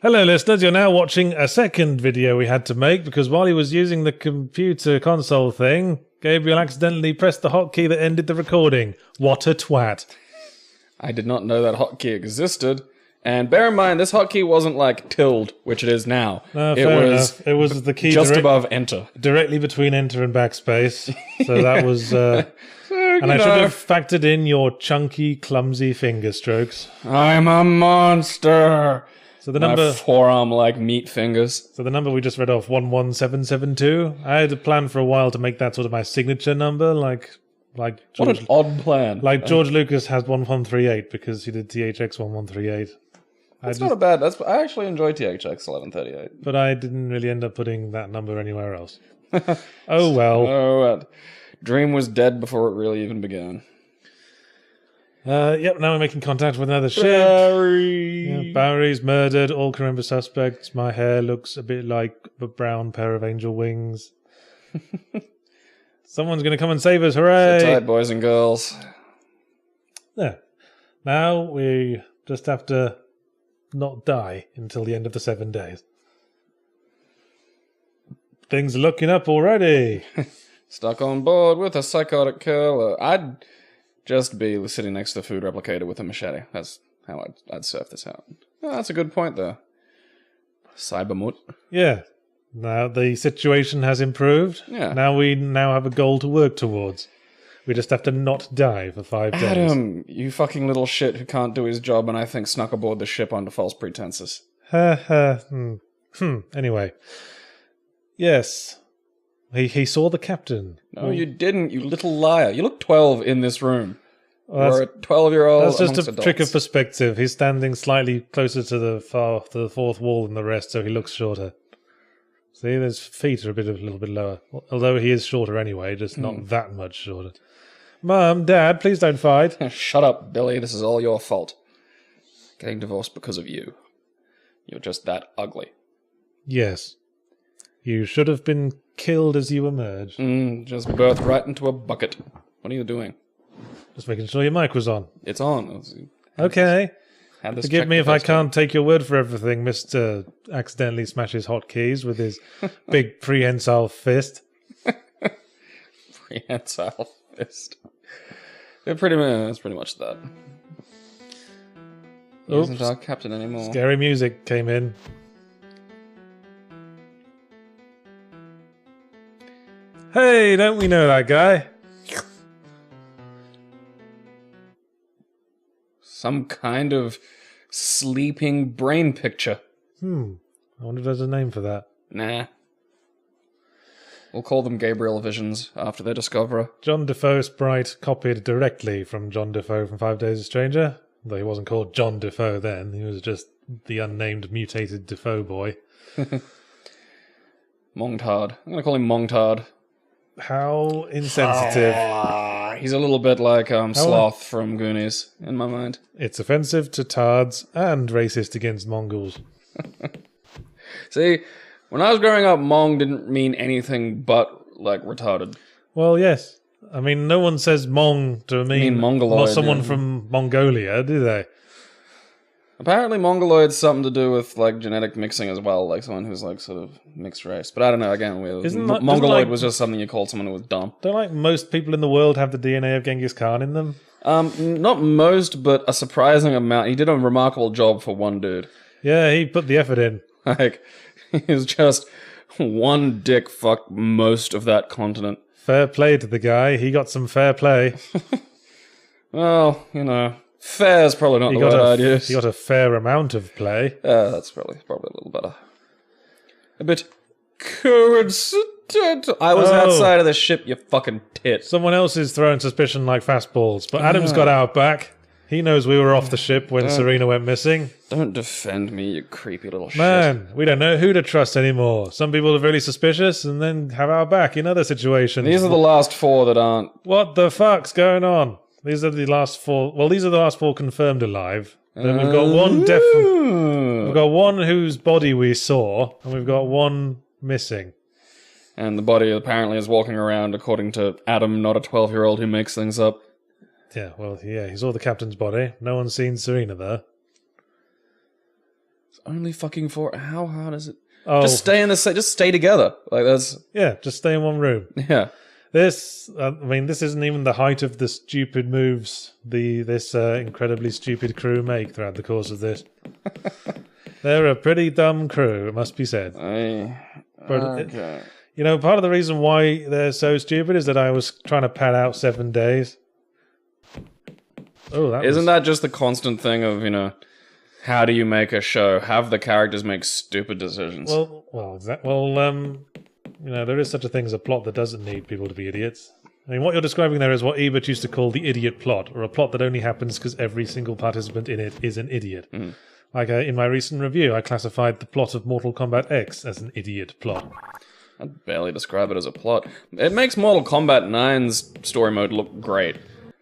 Hello listeners, you're now watching a second video we had to make because while he was using the computer console thing, Gabriel accidentally pressed the hotkey that ended the recording. What a twat. I did not know that hotkey existed. And bear in mind, this hotkey wasn't like tilde, which it is now. No, fair enough. It was the key just above enter. Directly between enter and backspace. So that was... and I should have factored in your chunky, clumsy finger strokes. I'm a monster! So the number... My forearm like meat fingers. So the number we just read off, 11772, I had a plan for a while to make that sort of my signature number, like George, what an odd plan. Like George Lucas has 1138 because he did THX 1138. That's not a bad... I actually enjoy THX 1138. But I didn't really end up putting that number anywhere else. Oh well. Oh, Dream was dead before it really even began. Yep, now we're making contact with another ship. Barry. Yeah, Barry's murdered. All can remember suspects. My hair looks a bit like a brown pair of angel wings. Someone's going to come and save us. Hooray! Sit tight, boys and girls. Yeah. Now we just have to not die until the end of the 7 days. Things are looking up already. Stuck on board with a psychotic killer. I'd just be sitting next to the food replicator with a machete. That's how I'd surf this out. Oh, that's a good point, though. Cybermut. Yeah. Now the situation has improved. Yeah. Now we have a goal to work towards. We just have to not die for 5 days. Adam, you fucking little shit who can't do his job and I think snuck aboard the ship under false pretenses. Anyway. Yes. He saw the captain. No, you didn't, you little liar. You look 12 in this room. Well, You're a 12-year-old That's just a adults. trick of perspective. He's standing slightly closer to the fourth wall than the rest, so he looks shorter. See, his feet are a little bit lower. Although he is shorter anyway, just not that much shorter. Mum, Dad, please don't fight. Shut up, Billy. This is all your fault. Getting divorced because of you. You're just that ugly. Yes. You should have been killed as you emerged. Just birthed right into a bucket. What are you doing? Just making sure your mic was on. It's on. Okay. This Forgive me if I can't take your word for everything, Mr. Accidentally Smashes Hotkeys with his big prehensile fist. Prehensile fist. That's pretty much that. He isn't our captain anymore. Scary music came in. Hey, don't we know that guy? Some kind of sleeping brain picture. I wonder if there's a name for that. Nah. We'll call them Gabriel visions after they discover her. John DeFoe sprite copied directly from John DeFoe from 5 Days a Stranger. Though he wasn't called John DeFoe then. He was just the unnamed mutated DeFoe boy. Mongtard. I'm going to call him Mongtard. How insensitive. He's a little bit like Sloth from Goonies, in my mind. It's offensive to tards and racist against Mongols. See, when I was growing up, Mong didn't mean anything but, like, retarded. Well, yes. I mean, no one says Mong to mean Mongoloid, someone from Mongolia, do they? Apparently Mongoloid's something to do with, like, genetic mixing as well, like someone who's, like, sort of mixed race. But I don't know, again, Mongoloid was just something you called someone who was dumb. Don't like most people in the world have the DNA of Genghis Khan in them? Not most, but a surprising amount. He did a remarkable job for one dude. Yeah, he put the effort in. Like, he's just one dick fucked most of that continent. Fair play to the guy. He got some fair play. Well, you know, fair's probably not the word I'd use. He got a fair amount of play. That's probably a little better. A bit coincidental. I was outside of the ship, you fucking tit. Someone else is throwing suspicion like fastballs, but Adam's got our back. He knows we were off the ship when Serena went missing. Don't defend me, you creepy little shit. Man, we don't know who to trust anymore. Some people are really suspicious and then have our back in other situations. These are the last four that aren't. What the fuck's going on? These are the last four. Well, these are the last four confirmed alive. Then we've got one we've got one whose body we saw, and we've got one missing. And the body apparently is walking around, according to Adam, not a 12-year-old who makes things up. Yeah, well, yeah, he saw the captain's body. No one's seen Serena there. It's only fucking 4. How hard is it? Oh, Just stay in the just stay together. Like that's yeah, just stay in one room. yeah. This, I mean, this isn't even the height of the stupid moves this incredibly stupid crew make throughout the course of this. They're a pretty dumb crew, it must be said. Okay. You know, part of the reason why they're so stupid is that I was trying to pad out 7 days. Oh, Isn't that just the constant thing of, how do you make a show? Have the characters make stupid decisions. There is such a thing as a plot that doesn't need people to be idiots. I mean, what you're describing there is what Ebert used to call the idiot plot, or a plot that only happens because every single participant in it is an idiot. Mm. Like in my recent review, I classified the plot of Mortal Kombat X as an idiot plot. I'd barely describe it as a plot. It makes Mortal Kombat 9's story mode look great.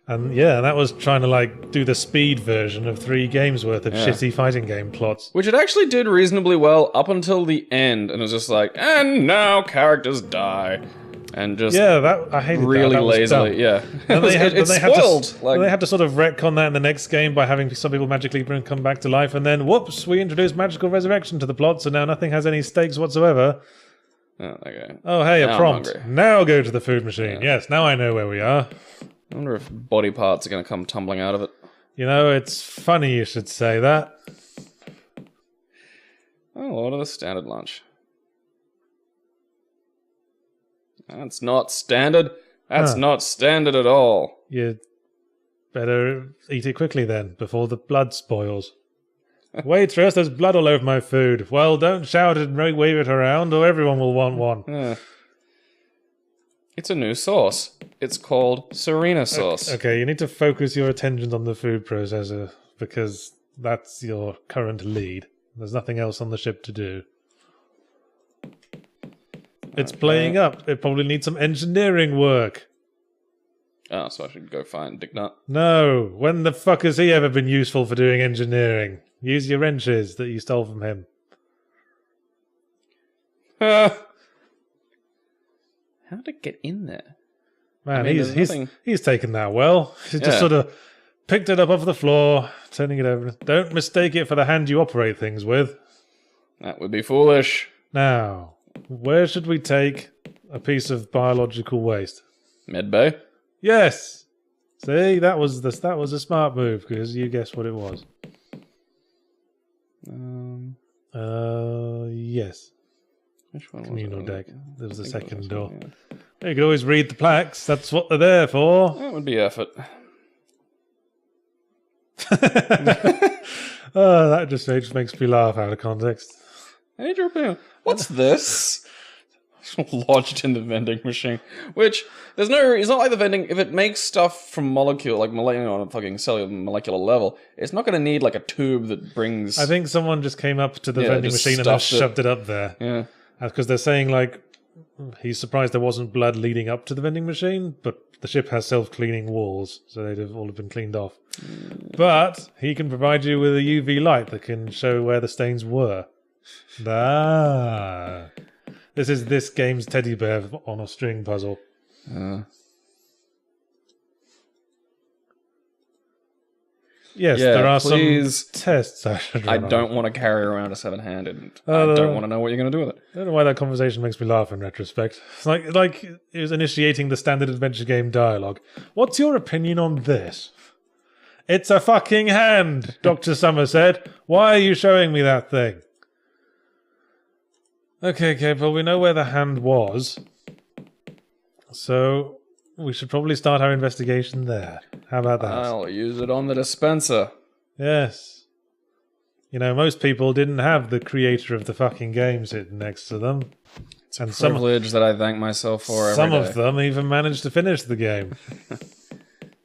And yeah, that was trying to do the speed version of 3 games worth of shitty fighting game plots. Which it actually did reasonably well up until the end, and it was just like, and now characters die. And just I hated really that. That lazily, dumb. yeah. And It's spoiled. They had to sort of retcon that in the next game by having some people magically come back to life, and then whoops, we introduced magical resurrection to the plot, so now nothing has any stakes whatsoever. Oh, okay. Oh, hey, Now a I'm prompt. hungry. Now go to the food machine. Yeah. Yes, now I know where we are. I wonder if body parts are going to come tumbling out of it. You know, it's funny you should say that. Oh, order the standard lunch. That's not standard. That's not standard at all. You better eat it quickly then, before the blood spoils. Waitress, there's blood all over my food. Well, don't shout and wave it around, or everyone will want one. It's a new sauce. It's called Serena sauce. Okay, you need to focus your attention on the food processor, because that's your current lead. There's nothing else on the ship to do. It's playing up. It probably needs some engineering work. Oh, so I should go find Dick Nut. No, when the fuck has he ever been useful for doing engineering? Use your wrenches that you stole from him. How'd it get in there? Man, I mean, he's taken that well. He's just sort of picked it up off the floor, turning it over. Don't mistake it for the hand you operate things with. That would be foolish. Now, where should we take a piece of biological waste? Medbay? Yes! See, that was a smart move, because you guessed what it was. Yes. Which one Communal was it? deck. There was the second door. Yeah. You can always read the plaques. That's what they're there for. That would be effort. That just makes me laugh out of context. Hey, Drew, what's this? Lodged in the vending machine. Which, it's not like the vending, if it makes stuff from molecule, on a fucking cellular molecular level, it's not going to need a tube that brings... I think someone just came up to the vending machine and then shoved it up there. Yeah. Because they're saying, he's surprised there wasn't blood leading up to the vending machine, but the ship has self-cleaning walls, so they'd have all have been cleaned off. But he can provide you with a UV light that can show where the stains were. This is this game's teddy bear on a string puzzle. Yes, there are some tests I should run. I don't want to carry around a 7-handed. I don't want to know what you're going to do with it. I don't know why that conversation makes me laugh in retrospect. It's like it was initiating the standard adventure game dialogue. What's your opinion on this? It's a fucking hand, Dr. Summer said. Why are you showing me that thing? Okay, well, we know where the hand was. So we should probably start our investigation there. How about that? I'll use it on the dispenser. Yes. You know, most people didn't have the creator of the fucking game sitting next to them. It's a privilege that I thank myself for every Some day. of them even managed to finish the game.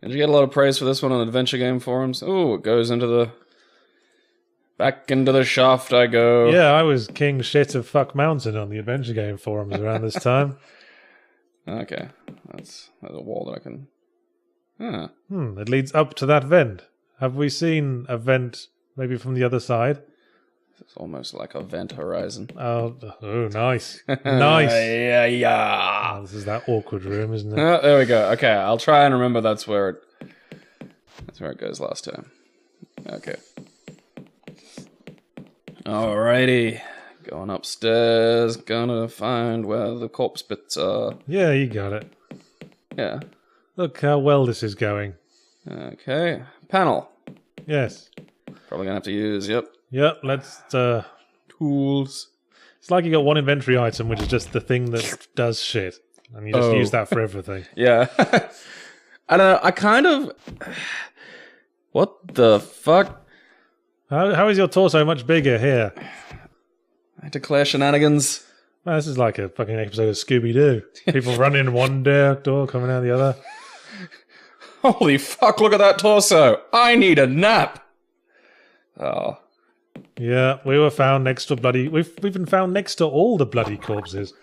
Did you get a lot of praise for this one on adventure game forums? Ooh, it goes into the... Back into the shaft I go. Yeah, I was king shit of Fuck Mountain on the adventure game forums around this time. Okay, that's a wall that I can... It leads up to that vent. Have we seen a vent maybe from the other side? It's almost like a vent horizon. Oh, nice. Nice. Yeah. Oh, this is that awkward room, isn't it? There we go. Okay, I'll try and remember that's where it goes last time. Okay. Alrighty. Going upstairs, gonna find where the corpse bits are. Yeah, you got it. Yeah. Look how well this is going. Okay. Panel. Yes. Probably gonna have to use, yep. Yep, let's... Tools. It's like you got one inventory item, which is just the thing that does shit. And you just use that for everything. Yeah. I don't know, I kind of... What the fuck? How is your torso much bigger here? I declare shenanigans. Well, this is like a fucking episode of Scooby-Doo. People run in one door, coming out the other. Holy fuck, look at that torso! I need a nap! Oh. Yeah, we were found next to we've been found next to all the bloody corpses.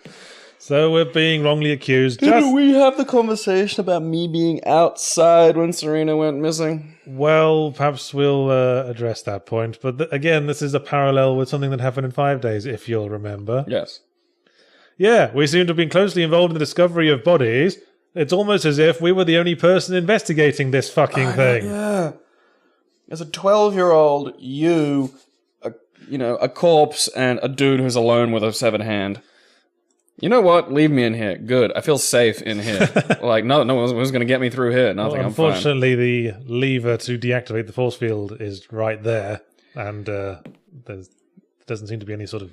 So we're being wrongly accused. Didn't we have the conversation about me being outside when Serena went missing? Well, perhaps we'll address that point. But again, this is a parallel with something that happened in 5 days, if you'll remember. Yes. Yeah, we seem to have been closely involved in the discovery of bodies. It's almost as if we were the only person investigating this fucking thing. Yeah. As a 12-year-old, a corpse and a dude who's alone with a severed hand. You know what? Leave me in here. Good. I feel safe in here. Like, no one's going to get me through here. Nothing. Well, unfortunately, the lever to deactivate the force field is right there. And there doesn't seem to be any sort of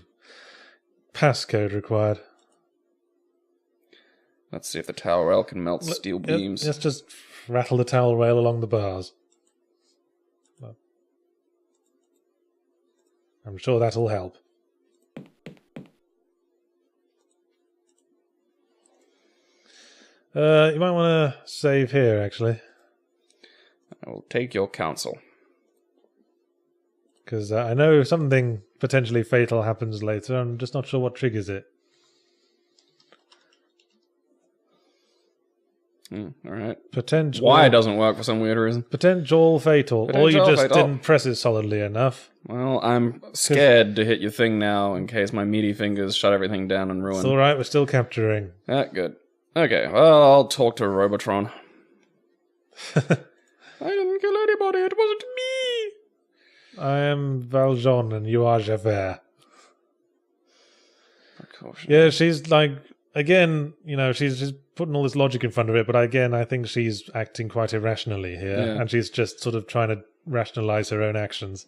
passcode required. Let's see if the tower rail can melt steel beams. Let's just rattle the towel rail along the bars. I'm sure that'll help. You might want to save here, actually. I will take your counsel. Because I know something potentially fatal happens later. I'm just not sure what triggers it. Alright. Potential. Why it doesn't work for some weird reason. Potential fatal. Or you just didn't press it solidly enough. Well, I'm scared to hit your thing now in case my meaty fingers shut everything down and ruin. It's alright, we're still capturing. Good. Okay, well, I'll talk to Robotron. I didn't kill anybody, it wasn't me! I am Valjean and you are Javert. Yeah, she's like, again, she's putting all this logic in front of it, but again, I think she's acting quite irrationally here, and she's just sort of trying to rationalize her own actions.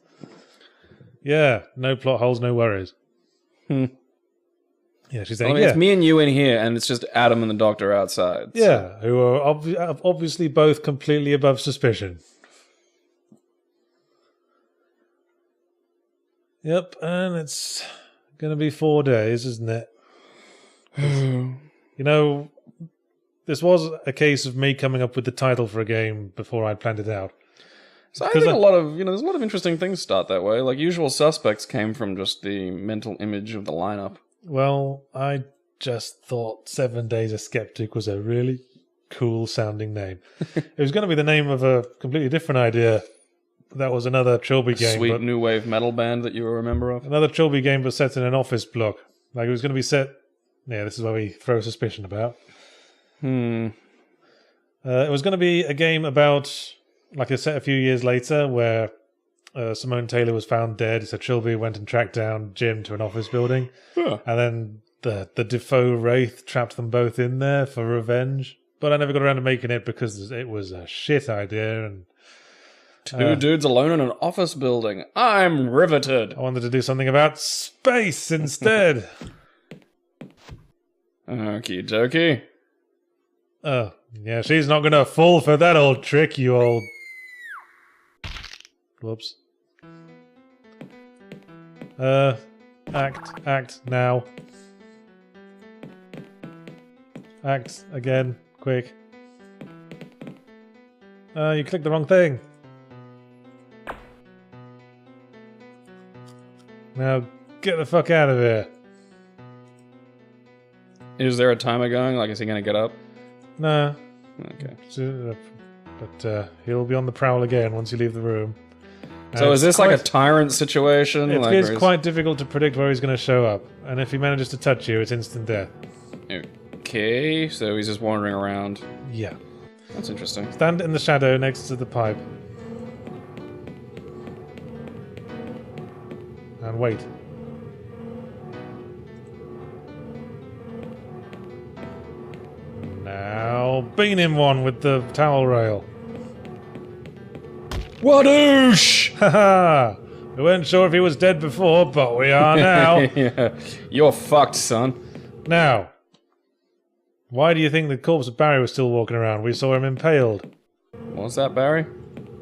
Yeah, no plot holes, no worries. Yeah, she's saying, it's me and you in here, and it's just Adam and the Doctor outside. Yeah, who are obviously both completely above suspicion. Yep, and it's going to be 4 days, isn't it? This was a case of me coming up with the title for a game before I'd planned it out. So I think there's a lot of interesting things start that way. Like, Usual Suspects came from just the mental image of the lineup. Well, I just thought 7 Days of Skeptic was a really cool sounding name. It was going to be the name of a completely different idea. That was another Trilby game. Sweet new wave metal band that you will remember of? Another Trilby game, but set in an office block. Like, it was going to be set... Yeah, this is where we throw suspicion about. It was going to be a game about, like, a set a few years later where Simone Taylor was found dead, so Trilby went and tracked down Jim to an office building. And then the DeFoe Wraith trapped them both in there for revenge. But I never got around to making it because it was a shit idea. And Two dudes alone in an office building. I'm riveted. I wanted to do something about space instead. Okie dokie. Oh, yeah, she's not going to fall for that old trick, you old... Whoops. Act, now. Act, again, quick. You clicked the wrong thing. Now, get the fuck out of here. Is there a timer going? Like, is he going to get up? Nah. Okay. But he'll be on the prowl again once you leave the room. So is this like a tyrant situation? It's quite difficult to predict where he's going to show up. And if he manages to touch you, it's instant death. Okay, so he's just wandering around. Yeah. That's interesting. Stand in the shadow next to the pipe. And wait. Now, bean him one with the towel rail. Wadoosh! Haha! We weren't sure if he was dead before, but we are now. Yeah. You're fucked, son. Now, why do you think the corpse of Barry was still walking around? We saw him impaled. Was that Barry?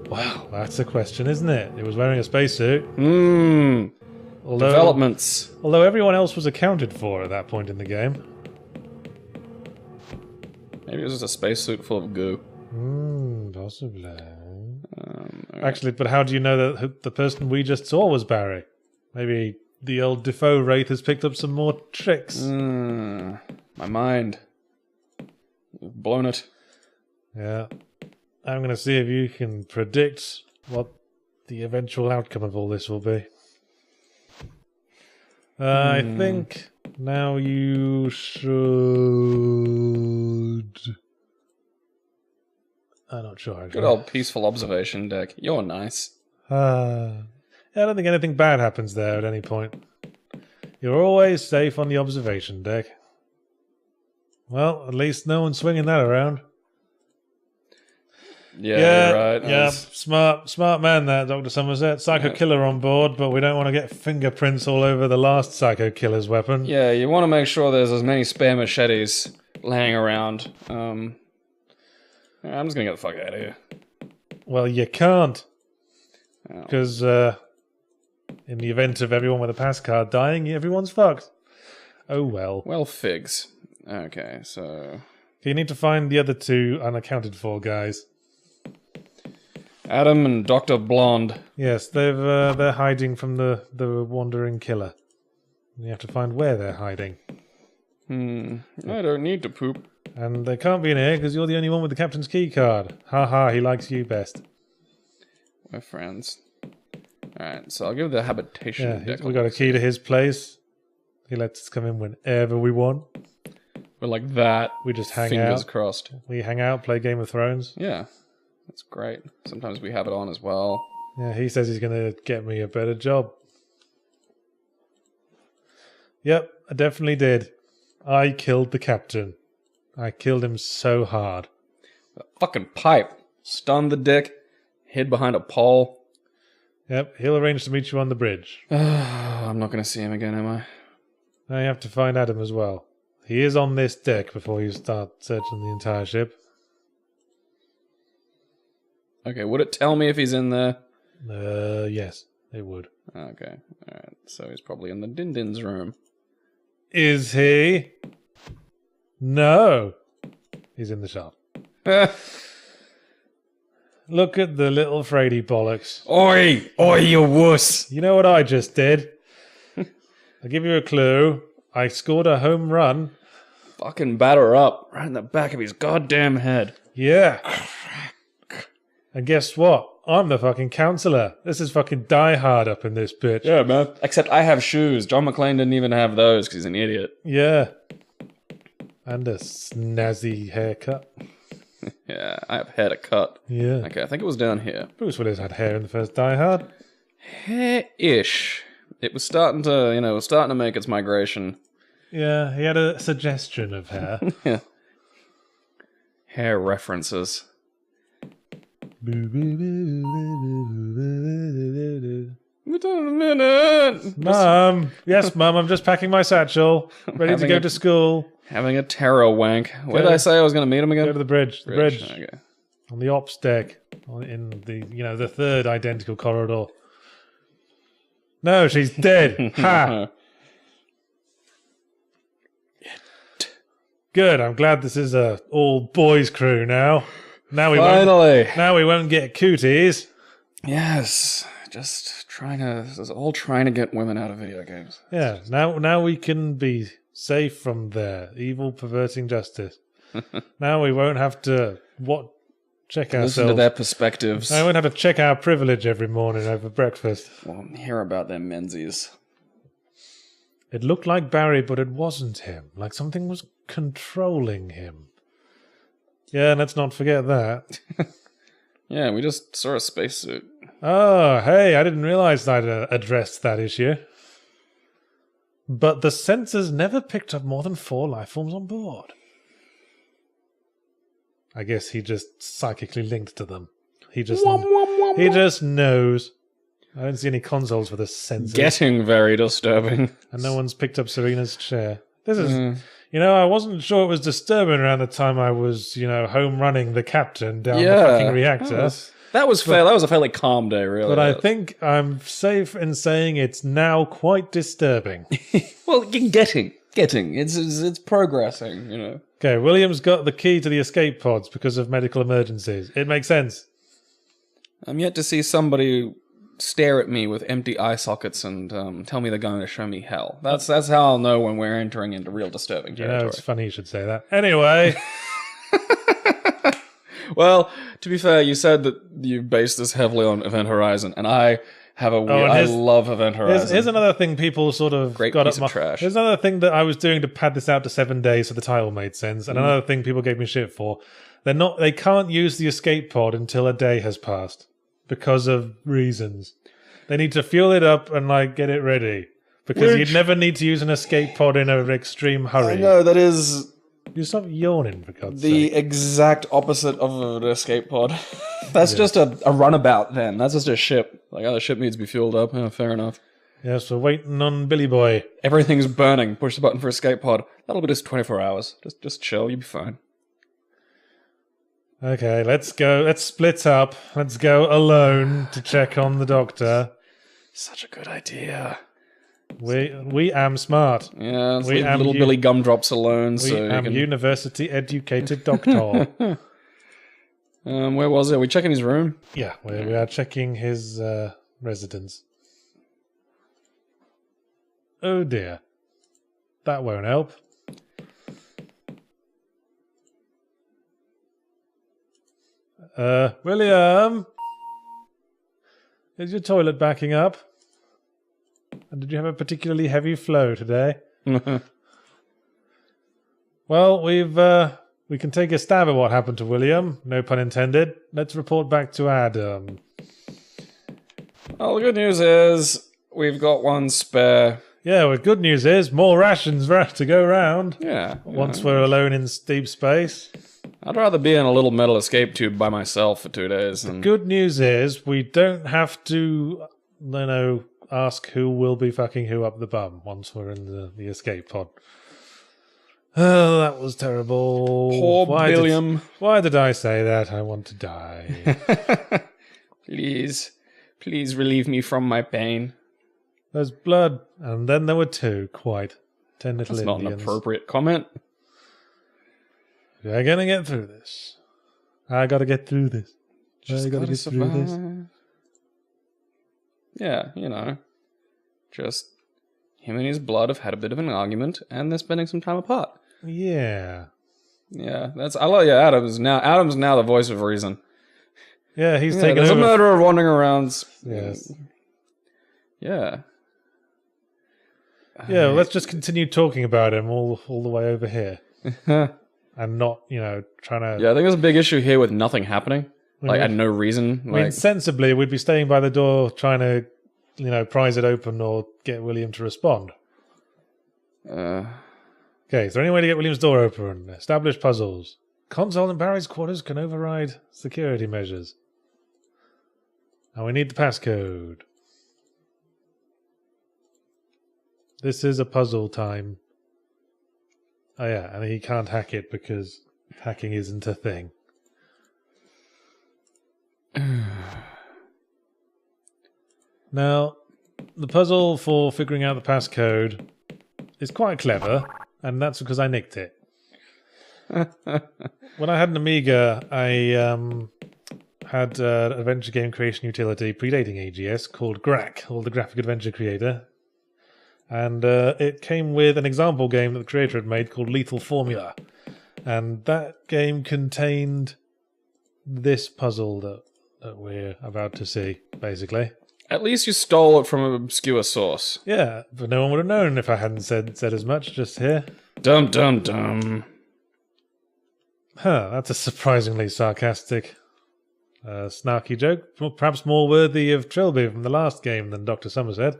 Well, that's a question, isn't it? He was wearing a spacesuit. Developments. Although everyone else was accounted for at that point in the game. Maybe it was just a spacesuit full of goo. Possibly. Right. Actually, but how do you know that the person we just saw was Barry? Maybe the old DeFoe Wraith has picked up some more tricks. My mind. You've blown it. Yeah. I'm going to see if you can predict what the eventual outcome of all this will be. I think now you should... I'm not sure. Actually. Good old peaceful observation deck. You're nice. I don't think anything bad happens there at any point. You're always safe on the observation deck. Well, at least no one's swinging that around. Yeah, you're right. Yeah, smart man that, Dr. Somerset. Psycho killer on board, but we don't want to get fingerprints all over the last psycho killer's weapon. Yeah, you want to make sure there's as many spare machetes laying around. I'm just gonna get the fuck out of here. Well, you can't. Because in the event of everyone with a pass card dying, everyone's fucked. Oh well. Well, figs. Okay, so... You need to find the other two unaccounted for guys. Adam and Dr. Blonde. Yes, they're hiding from the wandering killer. You have to find where they're hiding. I don't need to poop. And they can't be in here because you're the only one with the captain's key card. Ha, he likes you best. We're friends. Alright, so I'll give the habitation deck. We got a key to his place. He lets us come in whenever we want. We're like that. We just hang Fingers out. crossed. We hang out, play Game of Thrones. Yeah, that's great. Sometimes we have it on as well. Yeah, he says he's going to get me a better job. Yep, I definitely did. I killed the captain. I killed him so hard. A fucking pipe. Stunned the dick. Hid behind a pole. Yep, he'll arrange to meet you on the bridge. I'm not going to see him again, am I? Now you have to find Adam as well. He is on this deck before you start searching the entire ship. Okay, would it tell me if he's in there? Yes, it would. Okay, alright. So he's probably in the Din-Din's room. Is he? No. He's in the shop. Look at the little Frady bollocks. Oi! Oi, you wuss! You know what I just did? I'll give you a clue. I scored a home run. Fucking batter up. Right in the back of his goddamn head. Yeah. And guess what? I'm the fucking counselor. This is fucking Die Hard up in this bitch. Yeah, man. Except I have shoes. John McClane didn't even have those because he's an idiot. Yeah. And a snazzy haircut. Yeah, I have hair to cut. Yeah. Okay, I think it was down here. Bruce Willis had hair in the first Die Hard. Hair-ish. It was starting to, make its migration. Yeah, he had a suggestion of hair. Yeah. Hair references. Mum! Yes, Mum, I'm just packing my satchel. Ready to go to school. Having a terror wank. Where did I say I was going to meet him again? Go to the bridge. The bridge. Okay. On the ops deck. In the third identical corridor. No, she's dead. Ha! Good, I'm glad this is a all-boys crew now. Finally! Now we won't get cooties. Yes. Just this is all trying to get women out of video games. Yeah, now we can be safe from their evil perverting justice. Now we won't have to check ourselves. Listen to their perspectives. I won't have to check our privilege every morning over breakfast. Well, hear about their menzies. It looked like Barry, but it wasn't him. Like something was controlling him. Yeah, let's not forget that. Yeah, we just saw a spacesuit. Oh, hey, I didn't realize I'd addressed that issue. But the sensors never picked up more than 4 life forms on board. I guess he just psychically linked to them. He just knows. I don't see any consoles for the sensors. Getting very disturbing. And no one's picked up Serena's chair. This is... I wasn't sure it was disturbing around the time I was, home running the captain down the fucking reactor. That was fair. That was a fairly calm day, really. But I think I'm safe in saying it's now quite disturbing. Well, getting. It's progressing, Okay, William's got the key to the escape pods because of medical emergencies. It makes sense. I'm yet to see somebody stare at me with empty eye sockets and tell me they're going to show me hell. That's how I'll know when we're entering into real disturbing territory. It's funny you should say that. Anyway. Well, to be fair, you said that you based this heavily on Event Horizon, and I have a weird... I love Event Horizon. Here's another thing people sort of Great got piece up of trash. Here's another thing that I was doing to pad this out to 7 days so the title made sense, and another thing people gave me shit for. They can't use the escape pod until a day has passed because of reasons. They need to fuel it up and get it ready because you'd never need to use an escape pod in an extreme hurry. I know, that is... You stop yawning, for God's the sake. exact opposite of an escape pod. That's just a runabout then. That's just a ship. The ship needs to be fueled up. Yeah, fair enough. Yes, we're waiting on Billy Boy. Everything's burning. Push the button for escape pod. That'll be just 24 hours. Just chill. You'll be fine. Okay, let's go. Let's split up. Let's go alone to check on the doctor. Such a good idea. We am smart. Yeah, let's leave little Billy Gumdrops alone. We am university-educated doctor. Where was it? Are we checking his room? Yeah, we are checking his residence. Oh dear. That won't help. William? Is your toilet backing up? And did you have a particularly heavy flow today? Well, we can take a stab at what happened to William. No pun intended. Let's report back to Adam. Well, the good news is we've got one spare. Yeah, well, good news is more rations to go round. Yeah. Once we're alone in deep space. I'd rather be in a little metal escape tube by myself for 2 days. The good news is we don't have to, ask who will be fucking who up the bum once we're in the escape pod. Oh, that was terrible. Poor William. Why did I say that? I want to die. Please relieve me from my pain. There's blood, and then there were 2, quite. 10 little That's Indians. not an appropriate comment. We're gonna get through this. I gotta get through this. Just gotta get through this. Yeah, just him and his blood have had a bit of an argument, and they're spending some time apart. Yeah. Yeah, Adam's now the voice of reason. Yeah, he's taking there's over. a murderer wandering around. Yes. Yeah. Yeah, well, let's just continue talking about him all the way over here. And not, trying to... Yeah, I think there's a big issue here with nothing happening. And no reason. I mean, sensibly, we'd be staying by the door trying to, prise it open or get William to respond. Okay, is there any way to get William's door open? Establish puzzles. Console in Barry's quarters can override security measures. And we need the passcode. This is a puzzle time. Oh yeah, and he can't hack it because hacking isn't a thing. Now, the puzzle for figuring out the passcode is quite clever, and that's because I nicked it. When I had an Amiga, I had an adventure game creation utility predating AGS called GRAC, or the Graphic Adventure Creator. And it came with an example game that the creator had made called Lethal Formula. And that game contained this puzzle that we're about to see, basically. At least you stole it from an obscure source. Yeah, but no one would have known if I hadn't said as much just here. Dum dum dum. Huh, that's a surprisingly sarcastic Snarky joke, perhaps more worthy of Trilby from the last game than Dr. Somerset.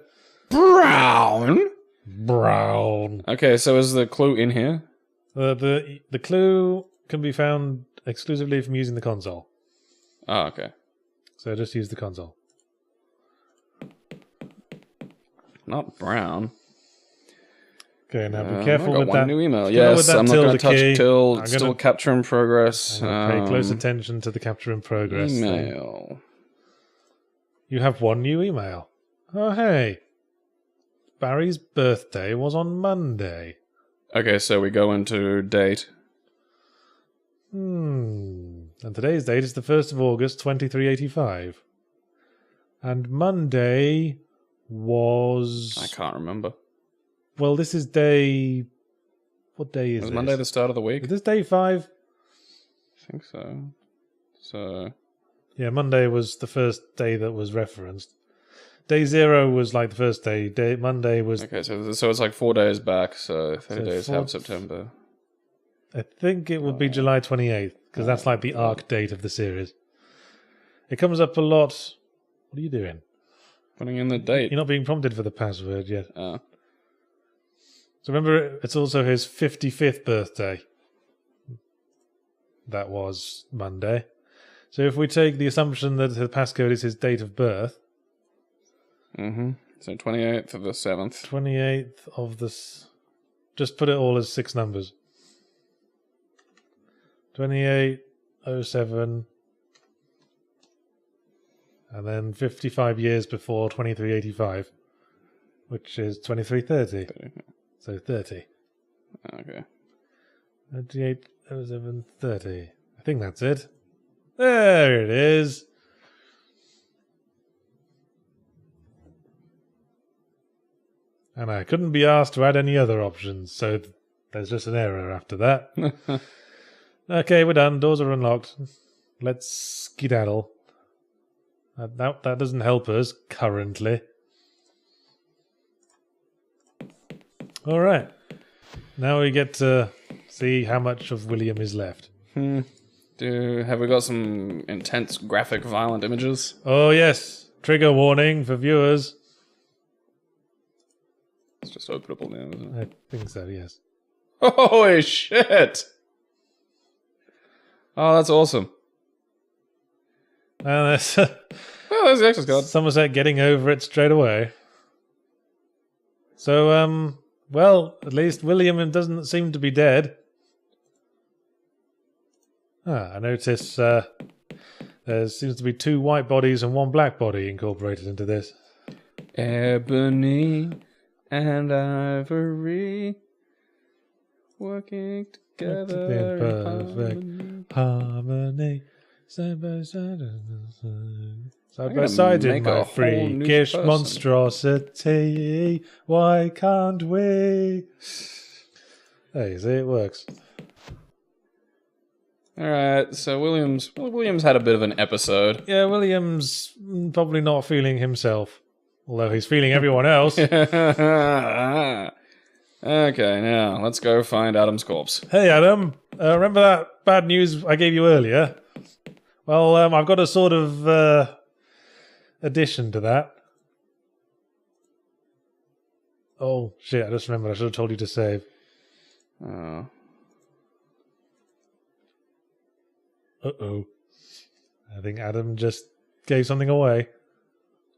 Brown? Brown. Okay, so is the clue in here? The clue can be found exclusively from using the console. Oh, okay. So just use the console. Not brown. Okay, now be careful I got with one that. new email. With Yes, that I'm not going to touch key. till still capture in progress. Pay close attention to the capture in progress Email. thing. You have one new email. Oh, hey. Barry's birthday was on Monday. Okay, so we go into date. And today's date is the 1st of August, 2385. And Monday was... I can't remember. Well, this is day... What day is Was this? Monday the start of the week? Is this day 5? I think so. So... Yeah, Monday was the first day that was referenced. Day 0 was like the first day. Monday was... Okay, so it's like 4 days back, so 30 days have September. I think it would be July 28th, because that's like the arc date of the series. It comes up a lot... What are you doing? Putting in the date. You're not being prompted for the password yet. Oh. So remember, it's also his 55th birthday. That was Monday. So if we take the assumption that the passcode is his date of birth... Mm-hmm. So 28th of the 7th. 28th of the... Just put it all as 6 numbers. 2807... And then 55 years before 2385, which is 2330. 30. So 30. Okay. 280730. I think that's it. There it is. And I couldn't be asked to add any other options, so there's just an error after that. Okay, we're done. Doors are unlocked. Let's skedaddle. That doesn't help us, currently. Alright. Now we get to see how much of William is left. Have we got some intense, graphic, violent images? Oh, yes. Trigger warning for viewers. It's just openable now, isn't it? I think so, yes. Holy shit! Oh, that's awesome. And there's there's the access card. Somerset getting over it straight away. So, well, at least William doesn't seem to be dead. I notice there seems to be 2 white bodies and 1 black body incorporated into this. Ebony and ivory working together in perfect harmony. Side by side, side by side in my freakish monstrosity. Why can't we? There you see, it works. Alright, so Williams had a bit of an episode. Yeah, William's probably not feeling himself, although he's feeling everyone else. Okay, now let's go find Adam's corpse. Hey, Adam, remember that bad news I gave you earlier? Well, I've got a sort of addition to that. Oh, shit, I just remembered. I should have told you to save. Oh. Uh-oh. I think Adam just gave something away.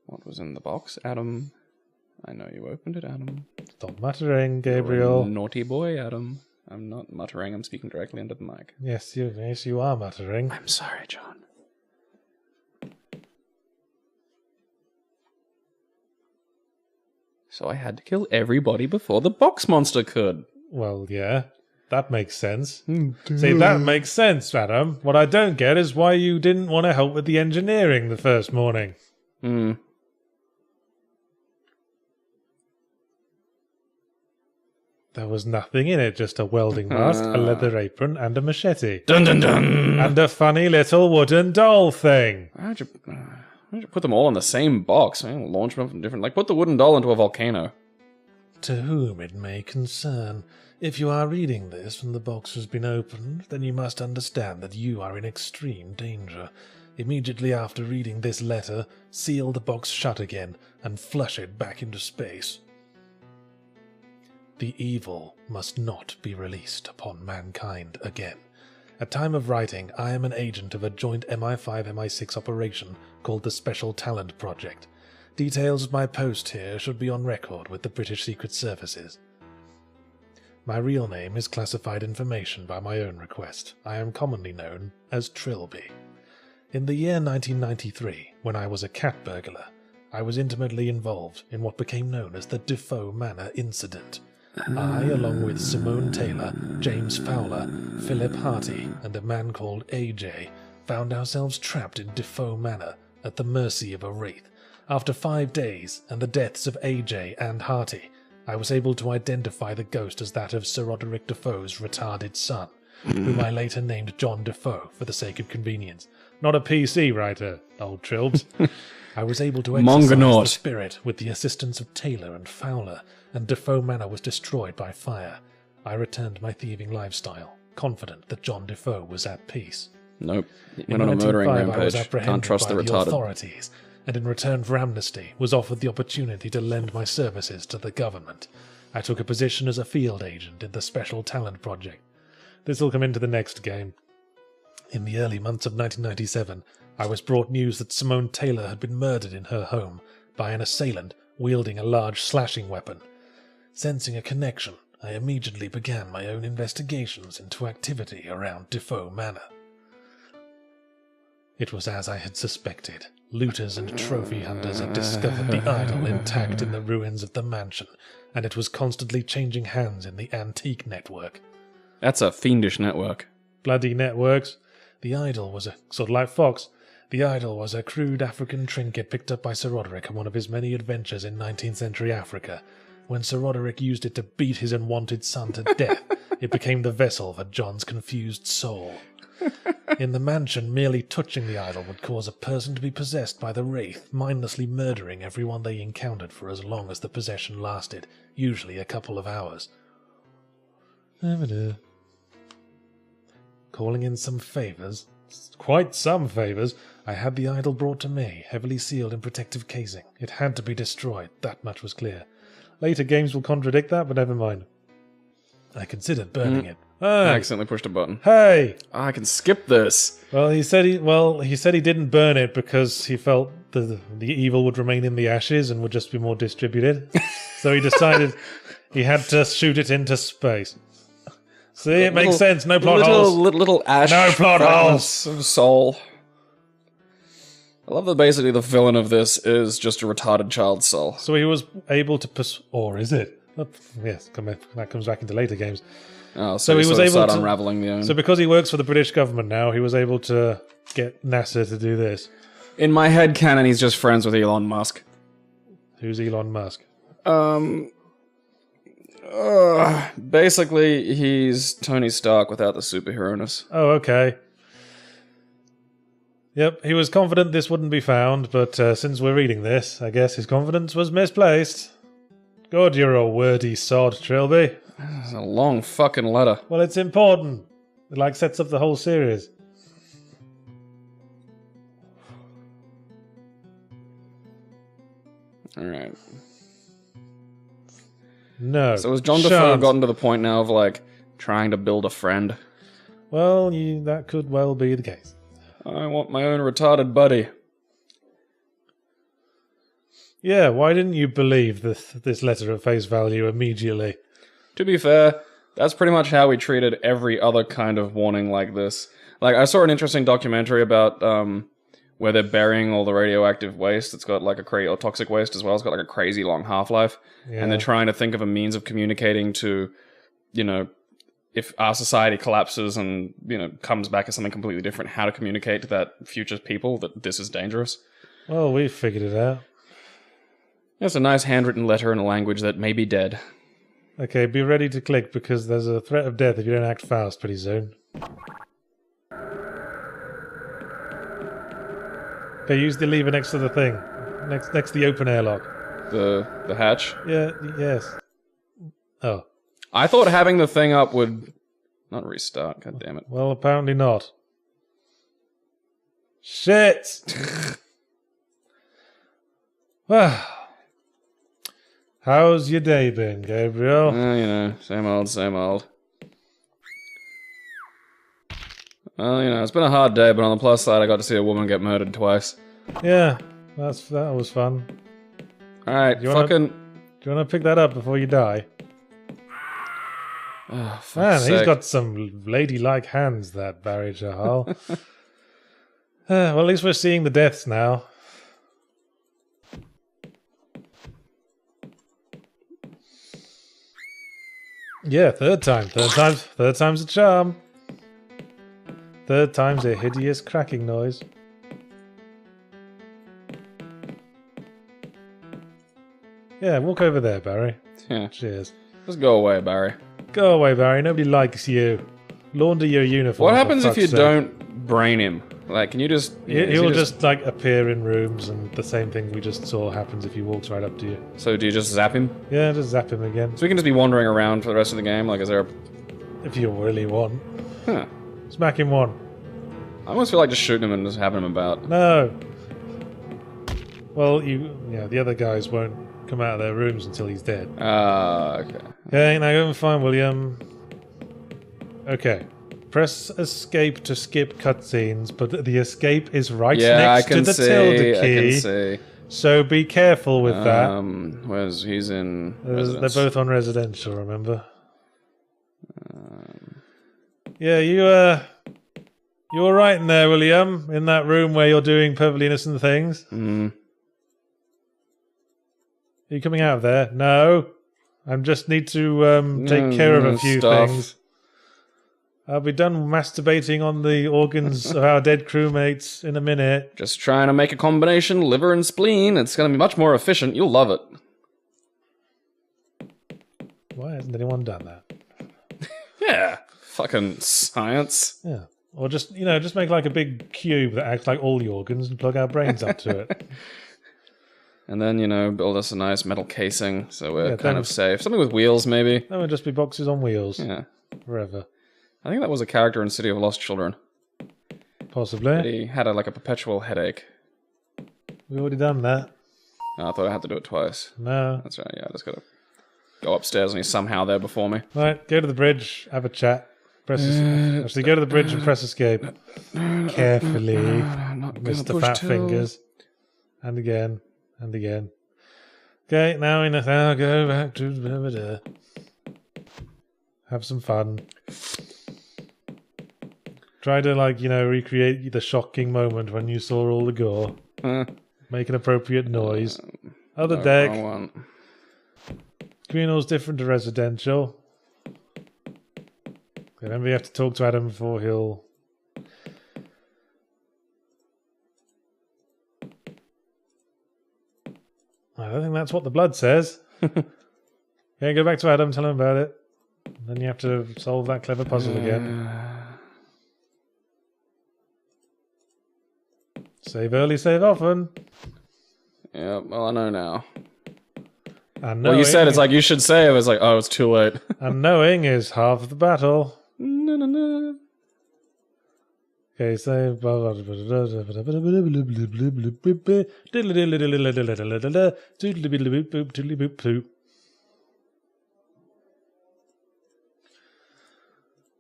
What was in the box, Adam? I know you opened it, Adam. Stop muttering, Gabriel. You're a naughty boy, Adam. I'm not muttering, I'm speaking directly into the mic. Yes, you are muttering. I'm sorry, John. So I had to kill everybody before the box monster could. Well, yeah. That makes sense. See, that makes sense, Adam. What I don't get is why you didn't want to help with the engineering the first morning. There was nothing in it, just a welding mask, a leather apron, and a machete. Dun dun dun! And a funny little wooden doll thing. Why'd you put them all in the same box? Launch them from different... Like, put the wooden doll into a volcano. To whom it may concern, if you are reading this and the box has been opened, then you must understand that you are in extreme danger. Immediately after reading this letter, seal the box shut again and flush it back into space. The evil must not be released upon mankind again. At time of writing, I am an agent of a joint MI5-MI6 operation called the Special Talent Project. Details of my post here should be on record with the British Secret Services. My real name is classified information by my own request. I am commonly known as Trilby. In the year 1993, when I was a cat burglar, I was intimately involved in what became known as the DeFoe Manor incident. I, along with Simone Taylor, James Fowler, Philip Harty, and a man called AJ, found ourselves trapped in DeFoe Manor at the mercy of a wraith. After 5 days and the deaths of AJ and Harty, I was able to identify the ghost as that of Sir Roderick Defoe's retarded son, whom I later named John Defoe for the sake of convenience. Not a PC writer, old Trilbs. I was able to exorcise the spirit with the assistance of Taylor and Fowler, and Defoe Manor was destroyed by fire. I returned my thieving lifestyle, confident that John Defoe was at peace. Nope. Went on a murdering rampage. Can't trust the retarded. Authorities, and in return for amnesty, was offered the opportunity to lend my services to the government. I took a position as a field agent in the Special Talent Project. This will come into the next game. In the early months of 1997, I was brought news that Simone Taylor had been murdered in her home by an assailant wielding a large slashing weapon. Sensing a connection, I immediately began my own investigations into activity around DeFoe Manor. It was as I had suspected. Looters and trophy hunters had discovered the idol intact in the ruins of the mansion, and it was constantly changing hands in the antique network. That's a fiendish network. Bloody networks. The idol was sort of like Fox. The idol was a crude African trinket picked up by Sir Roderick on one of his many adventures in 19th century Africa. When Sir Roderick used it to beat his unwanted son to death, it became the vessel for John's confused soul. In the mansion, merely touching the idol would cause a person to be possessed by the wraith, mindlessly murdering everyone they encountered for as long as the possession lasted, usually a couple of hours. Calling in some favours, quite some favours, I had the idol brought to me, heavily sealed in protective casing. It had to be destroyed, that much was clear. Later games will contradict that, but never mind. I considered burning it. I accidentally pushed a button. Hey! I can skip this. Well, he said he didn't burn it because he felt the evil would remain in the ashes and would just be more distributed. So he decided he had to shoot it into space. See, it makes sense. No plot holes. Little ash. No plot holes. Of soul. I love that basically the villain of this is just a retarded child's soul. So he was able to or is it? Yes, that comes back into later games. Oh, so he was able to unraveling the own. So because he works for the British government now, he was able to get NASA to do this. In my head canon, he's just friends with Elon Musk. Who's Elon Musk? Basically, he's Tony Stark without the superhero-ness. Oh, okay. Yep, he was confident this wouldn't be found, but since we're reading this, I guess his confidence was misplaced. God, you're a wordy sod, Trilby. It's a long fucking letter. Well, it's important. It, sets up the whole series. Alright. No. So has John Defoe gotten to the point now of, trying to build a friend? Well, that could well be the case. I want my own retarded buddy. Yeah, why didn't you believe this letter at face value immediately? To be fair, that's pretty much how we treated every other kind of warning like this. I saw an interesting documentary about where they're burying all the radioactive waste. It's got or toxic waste as well. It's got a crazy long half-life. Yeah. And they're trying to think of a means of communicating to, if our society collapses and, comes back as something completely different, how to communicate to that future people that this is dangerous. Well, we figured it out. It's a nice handwritten letter in a language that may be dead. Okay, be ready to click because there's a threat of death if you don't act fast pretty soon. Okay, use the lever next to the thing. Next to the open airlock. The hatch? Yeah, yes. Oh. I thought having the thing up would not restart, god damn it. Well, apparently not. Shit! Well, how's your day been, Gabriel? You know, same old, same old. Well, you know, it's been a hard day, but on the plus side, I got to see a woman get murdered twice. Yeah, that was fun. Alright, Do you fucking... wanna pick that up before you die? Oh, fuck's Man, sake. he's got some ladylike hands, that Barry Jahal. Well, at least we're seeing the deaths now. Yeah, third time's a charm. Third time's a hideous cracking noise. Yeah, walk over there, Barry. Yeah. Cheers. Just go away, Barry. Go away, Barry. Nobody likes you. Launder your uniform. What for happens if fuck's you sake. don't brain him? Like, can you just... He'll just like appear in rooms, and the same thing we just saw happens if he walks right up to you. So do you just zap him? Yeah, just zap him again. So we can just be wandering around for the rest of the game? Like, is there a... If you really want. Huh. Smack him one. I almost feel like just shooting him and just having him about. No. Well, the other guys won't come out of their rooms until he's dead. Okay. Okay, now go and find William. Okay. Press escape to skip cutscenes, but the escape is right next to the tilde key. I can see. So be careful with that. Where's he's in They're residence. both on residential, remember? Yeah, you were right in there, William, in that room where you're doing perfectly innocent things. Mm. Are you coming out of there? No. I just need to take care of a few things. I'll be done masturbating on the organs of our dead crewmates in a minute. Just trying to make a combination liver and spleen. It's going to be much more efficient. You'll love it. Why hasn't anyone done that? Yeah. Fucking science. Yeah. Or just make like a big cube that acts like all the organs and plug our brains up to it. And then, build us a nice metal casing so we're kind of safe. Something with wheels, maybe. That would just be boxes on wheels. Yeah. Forever. I think that was a character in City of Lost Children. Possibly. He had a perpetual headache. We've already done that. Oh, I thought I had to do it twice. No. That's right, yeah, I just gotta go upstairs and he's somehow there before me. Right, go to the bridge, have a chat. Actually, go to the bridge and press escape. Carefully. Mr. Fat Fingers. And again. And again. Okay, now go back to... Have some fun. Try to, recreate the shocking moment when you saw all the gore. Make an appropriate noise. Other deck. Communal's different to residential. Remember, you have to talk to Adam before he'll... I don't think that's what the blood says. Okay, go back to Adam, tell him about it. Then you have to solve that clever puzzle again. Save early, save often. Yeah, well, I know now. And Well, you said it's like you should save. It's like, oh, it's too late. And knowing is half of the battle. Okay, save.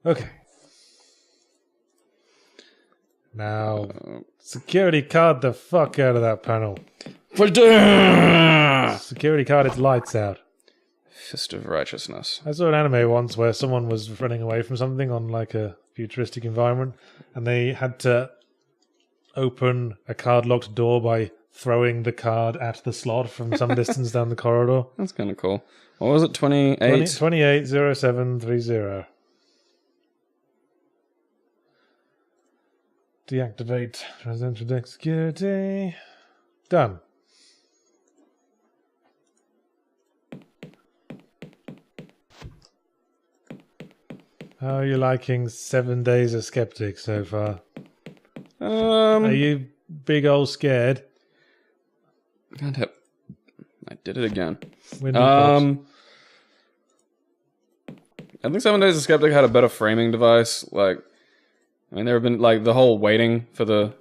Okay. Now, security card the fuck out of that panel. Security card its lights out. Fist of Righteousness. I saw an anime once where someone was running away from something on like a futuristic environment, and they had to open a card-locked door by throwing the card at the slot from some distance down the corridor. That's kind of cool. What was it, 28? 280730. Deactivate residential deck security. Done. How are you liking 7 days of Skeptic so far? Are you big old scared? God, I did it again. I I think 7 Days of Skeptic had a better framing device. There have been the whole waiting for the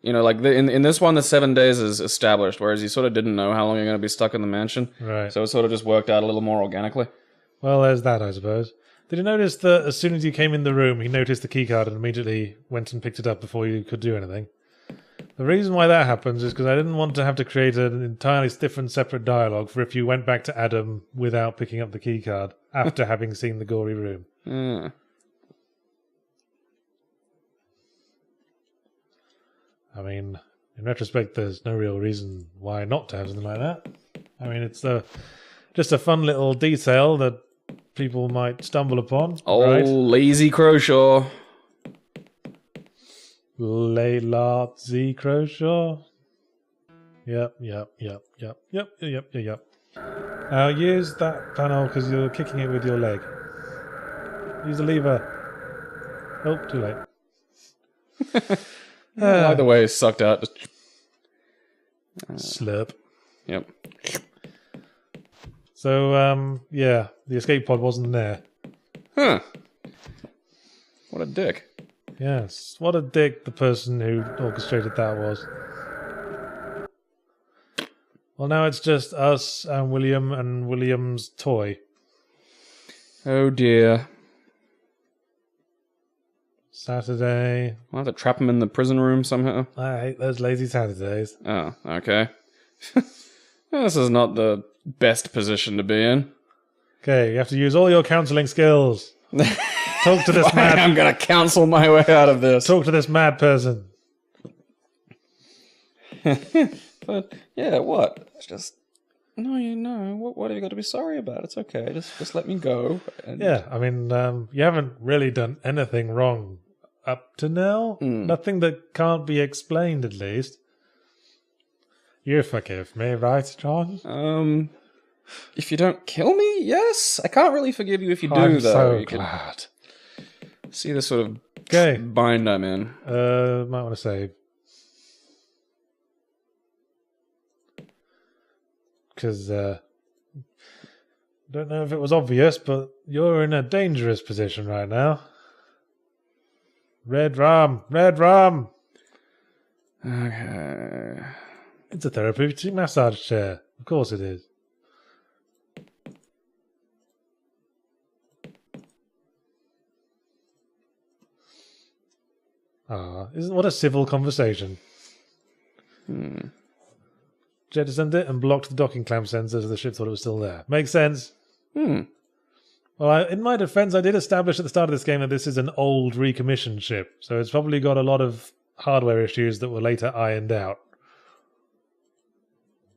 You know, like in this one, the 7 days is established, whereas you sort of didn't know how long you're going to be stuck in the mansion. Right. So it sort of just worked out a little more organically. Well, there's that, I suppose. Did you notice that as soon as you came in the room, he noticed the keycard and immediately went and picked it up before you could do anything? The reason why that happens is because I didn't want to have to create an entirely different, separate dialogue for if you went back to Adam without picking up the keycard after having seen the gory room. Mm. I mean, in retrospect, there's no real reason why not to have something like that. I mean, it's just a fun little detail that people might stumble upon. Oh, right? lazy Croshaw. Layla Z. Croshaw. Yep. Now use that panel because you're kicking it with your leg. Use the lever. Oh, too late. I like the way it's sucked out. Slurp. Yep. So, yeah, the escape pod wasn't there. Huh. What a dick. Yes, what a dick the person who orchestrated that was. Well, now it's just us and William and William's toy. Oh dear. Saturday. I'll have to trap him in the prison room somehow. I hate those lazy Saturdays. Oh, okay. This is not the best position to be in. Okay, you have to use all your counselling skills. Talk to this mad... I'm gonna counsel my way out of this. Talk to this mad person. But, yeah, what? It's just... No, you know, what have you got to be sorry about? It's okay, just let me go. And... Yeah, I mean, you haven't really done anything wrong up to now. Nothing that can't be explained, at least. You forgive me, right, John? If you don't kill me, yes. I can't really forgive you if you do, I'm though. so You can glad. see the sort of Okay. bind I'm in. Might want to say... Because, don't know if it was obvious, but you're in a dangerous position right now. Red rum! Red rum! Okay. It's a therapeutic massage chair. Of course it is. Isn't what a civil conversation. Jettisoned it and blocked the docking clamp sensors so the ship thought it was still there. Makes sense. Well, in my defense, I did establish at the start of this game that this is an old recommissioned ship, so it's probably got a lot of hardware issues that were later ironed out.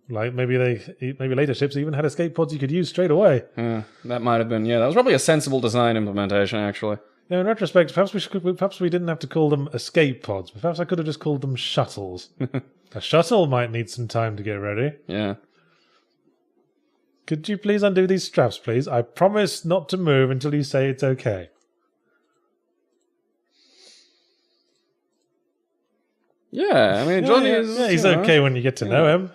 Like maybe later ships even had escape pods you could use straight away. That might have been, that was probably a sensible design implementation, actually. Now, in retrospect, perhaps we didn't have to call them escape pods. Perhaps I could have just called them shuttles. A shuttle might need some time to get ready. Yeah. Could you please undo these straps, please? I promise not to move until you say it's okay. Yeah, I mean, Johnny is... Yeah, he's okay when you get to know him.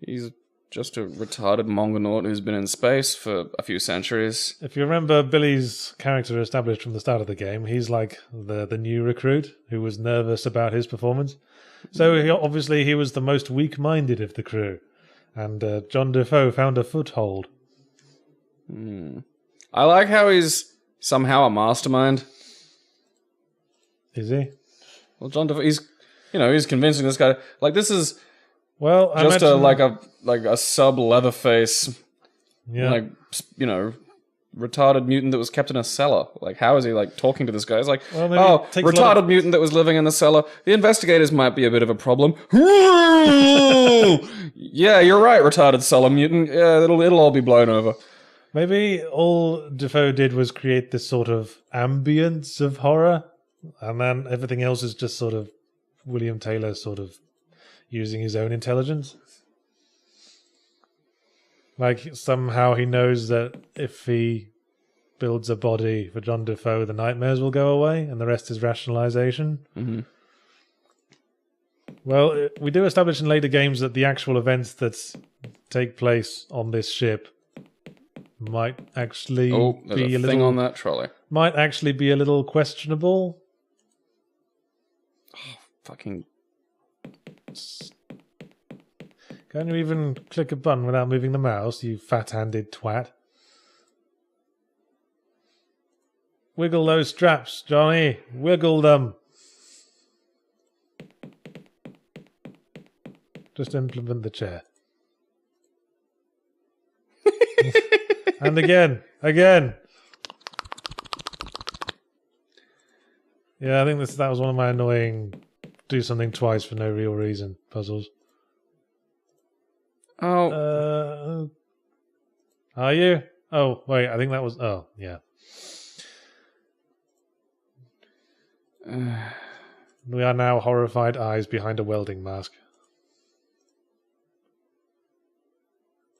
He's just a retarded Mongonaut who's been in space for a few centuries. If you remember Billy's character established from the start of the game, he's like the new recruit who was nervous about his performance. So obviously he was the most weak-minded of the crew. And John DeFoe found a foothold. I like how he's somehow a mastermind. Is he? Well, John DeFoe, he's convincing this guy. Like, this is well, just a sub Leatherface, retarded mutant that was kept in a cellar. Like, how is he talking to this guy? He's like, retarded mutant that was living in the cellar. The investigators might be a bit of a problem. Yeah, you're right, retarded cellar mutant. Yeah, it'll all be blown over. Maybe all Defoe did was create this sort of ambience of horror, and then everything else is just sort of William Taylor sort of using his own intelligence. Like, somehow he knows that if he builds a body for John DeFoe, the nightmares will go away, and the rest is rationalization. Mm-hmm. Well, we do establish in later games that the actual events that take place on this ship might actually be a little thing on that trolley. Might actually be a little questionable. Fucking Can't you even click a button without moving the mouse, you fat-handed twat? Wiggle those straps, Johnny. Wiggle them. Just implement the chair. And again. Again. Yeah, I think that was one of my annoying do something twice for no real reason puzzles. Oh. Are you? Oh, wait, I think that was... Oh, yeah. We are now horrified eyes behind a welding mask.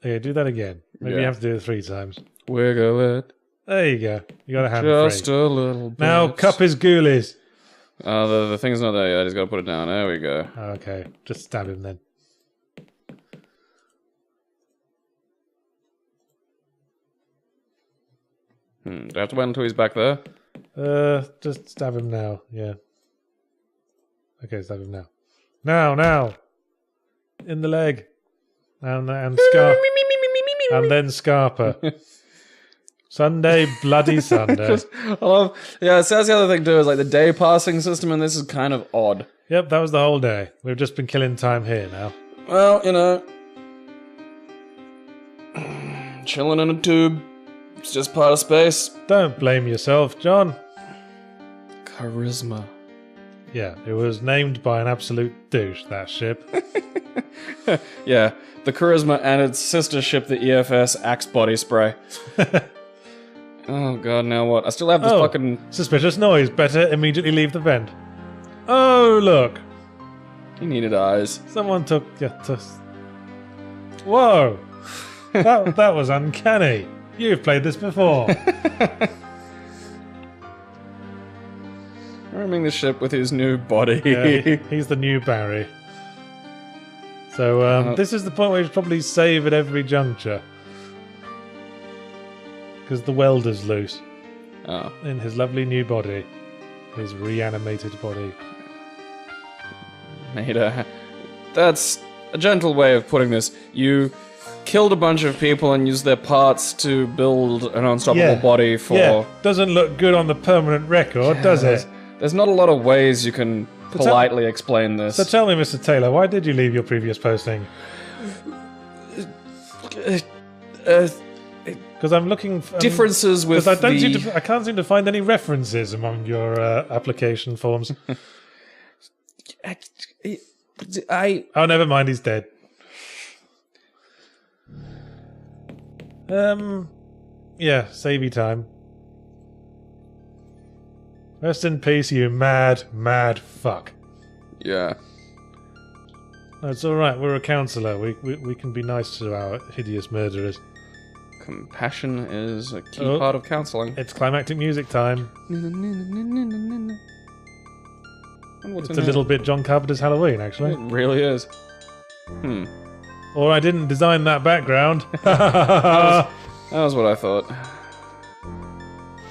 Okay, do that again. Maybe you have to do it 3 times. Wiggle it. There you go. You got a hand Just free. a little bit. Now, cup his ghoulies. The thing's not there yet. He's got to put it down. There we go. Okay, just stab him then. Do I have to wait until he's back there? Just stab him now. Yeah. Okay, stab him now. Now! In the leg. And Scar... and then Scarpa. Sunday, bloody Sunday. I love... Yeah, so that's the other thing too, is like the day passing system in this is kind of odd. Yep, that was the whole day. We've just been killing time here now. Well, you know... chilling in a tube. It's just part of space. Don't blame yourself, John. Charisma. Yeah, it was named by an absolute douche, that ship. Yeah, the Charisma and its sister ship, the EFS Axe Body Spray. Oh god, now what? I still have this fucking... Suspicious noise. Better immediately leave the vent. Oh, look. He needed eyes. Someone took... Whoa. That was uncanny. You've played this before. Roaming the ship with his new body. Yeah, he's the new Barry. So, this is the point where you should probably save at every juncture. Because the welder's loose. Oh. In his lovely new body. His reanimated body. That's a gentle way of putting this. You killed a bunch of people and used their parts to build an unstoppable body for... Yeah, doesn't look good on the permanent record, does it? There's not a lot of ways you can politely explain this. So tell me, Mr. Taylor, why did you leave your previous posting? Because I'm looking for... differences with I can't seem to find any references among your application forms. Oh, never mind, he's dead. Yeah, savey time. Rest in peace, you mad, mad fuck. Yeah. No, it's alright, we're a counsellor. We can be nice to our hideous murderers. Compassion is a key part of counselling. It's climactic music time. It's a little bit John Carpenter's Halloween, actually. It really is. Or I didn't design that background. That was what I thought.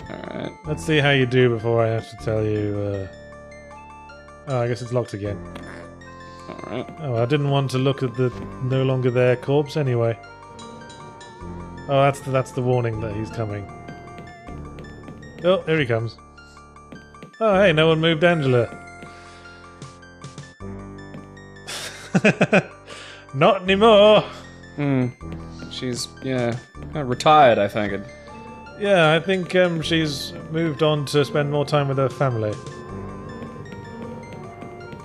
Alright. Let's see how you do before I have to tell you... Oh, I guess it's locked again. Alright. Oh, I didn't want to look at the no longer there corpse anyway. Oh, that's the warning that he's coming. Oh, here he comes. Oh, hey, no one moved Angela. Not anymore. She's, retired, I think. Yeah, I think she's moved on to spend more time with her family.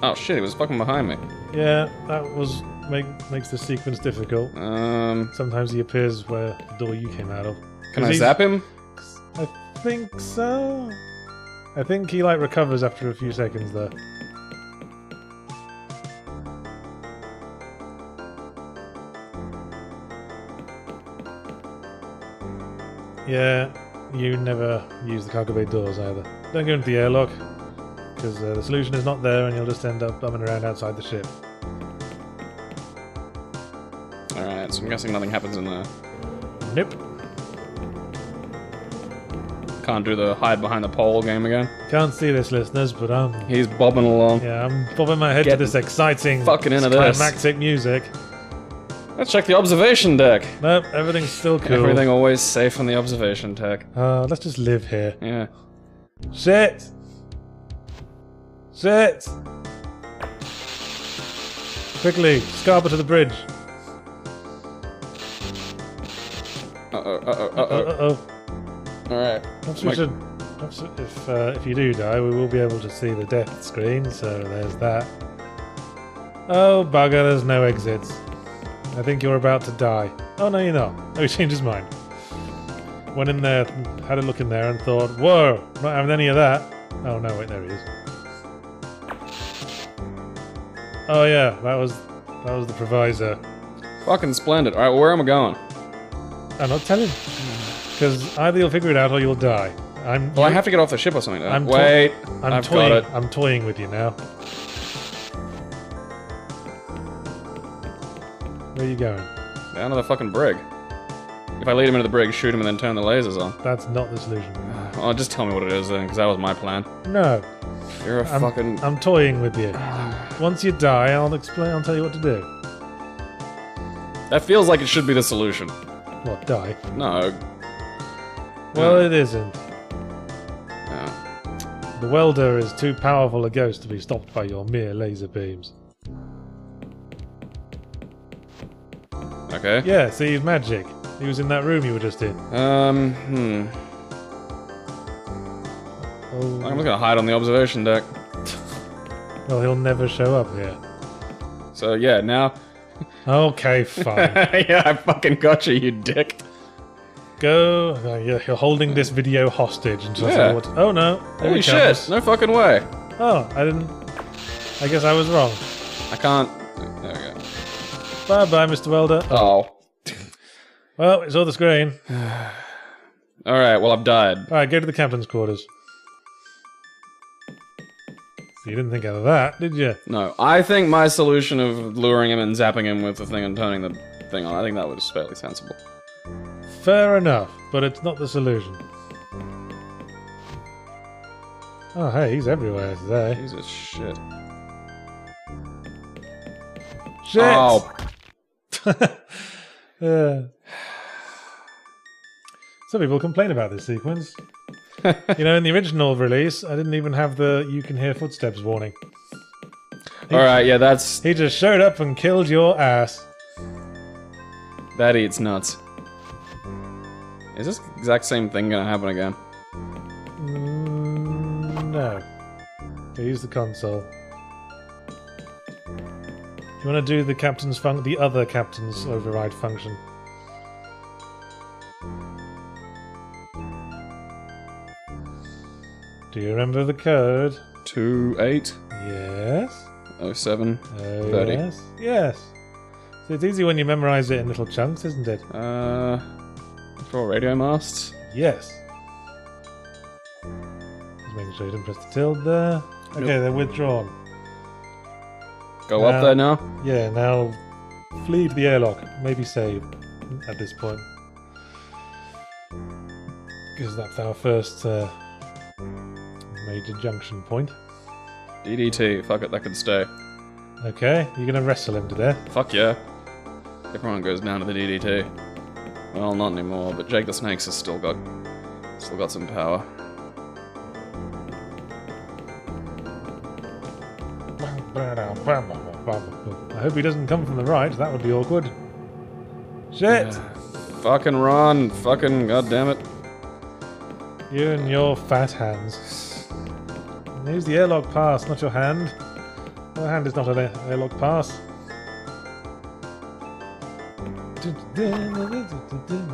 Oh shit, he was fucking behind me. Yeah, that was makes the sequence difficult. Sometimes he appears where the door you came out of. Can I zap him? I think so. I think he recovers after a few seconds though. Yeah, you never use the cargo bay doors either. Don't go into the airlock, because the solution is not there and you'll just end up bumming around outside the ship. Alright, so I'm guessing nothing happens in there. Nope. Can't do the hide behind the pole game again. Can't see this, listeners, but He's bobbing along. yeah, I'm bobbing my head to this exciting, fucking into this. climactic music. Let's check the observation deck. Nope, everything's still cool. Everything always safe on the observation deck. Let's just live here. Yeah. Shit! Shit! Quickly, Scarper to the bridge. Uh-oh. Alright. Perhaps if you do die, we will be able to see the death screen, so there's that. Oh, bugger, there's no exits. I think you're about to die. Oh, no, you're not. Oh, he changed his mind. Went in there, had a look in there, and thought, whoa, not having any of that. Oh, no, wait, there he is. Oh, yeah, that was the provisor. Fucking splendid. Alright, well, where am I going? I'm not telling. Because either you'll figure it out or you'll die. Well, I have to get off the ship or something. I'm Wait, I've got it. I'm toying with you now. Where are you going? Down to the fucking brig. If I lead him into the brig, shoot him, and then turn the lasers on. That's not the solution. Well, just tell me what it is then, because that was my plan. No. You're a fucking... I'm toying with you. Once you die, I'll tell you what to do. That feels like it should be the solution. What, die? No. Well, it isn't. No. The welder is too powerful a ghost to be stopped by your mere laser beams. Okay. Yeah, see, he's magic. He was in that room you were just in. I'm just gonna hide on the observation deck. Well, he'll never show up here. So, yeah, now... Okay, fine. Yeah, I fucking got you, you dick. Go. You're holding this video hostage until Yeah. Oh no. There Holy he comes. shit, no fucking way. Oh, I guess I was wrong. I can't... There we go. Bye-bye, Mr. Welder. Oh. Well, it's all the screen. Alright, well, I've died. Alright, go to the captain's quarters. So you didn't think out of that, did you? No, I think my solution of luring him and zapping him with the thing and turning the thing on, I think that was fairly sensible. Fair enough, but it's not the solution. Oh, hey, he's everywhere today. Jesus shit. Shit! Oh. Yeah. Some people complain about this sequence. You know, in the original release, I didn't even have the "you can hear footsteps" warning. Alright, yeah, that's... He just showed up and killed your ass. That eats nuts. Is this exact same thing gonna happen again? No. Okay, use the console. You want to do the other captain's override function? Do you remember the code? 28 Yes. 07 30. Yes. Yes. So it's easy when you memorize it in little chunks, isn't it? For radio masts? Yes. Just making sure you didn't press the tilde there. Okay, they're withdrawn. Go up there now? Yeah, now flee to the airlock. Maybe save at this point. Because that's our first major junction point. DDT, fuck it, that could stay. Okay, you're gonna wrestle him to death. Fuck yeah. Everyone goes down to the DDT. Well, not anymore, but Jake the Snakes has still got some power. I hope he doesn't come from the right, that would be awkward. Shit! Yeah. Fucking run! Fucking goddammit. You and your fat hands. Use the airlock pass, not your hand. Your hand is not an airlock pass.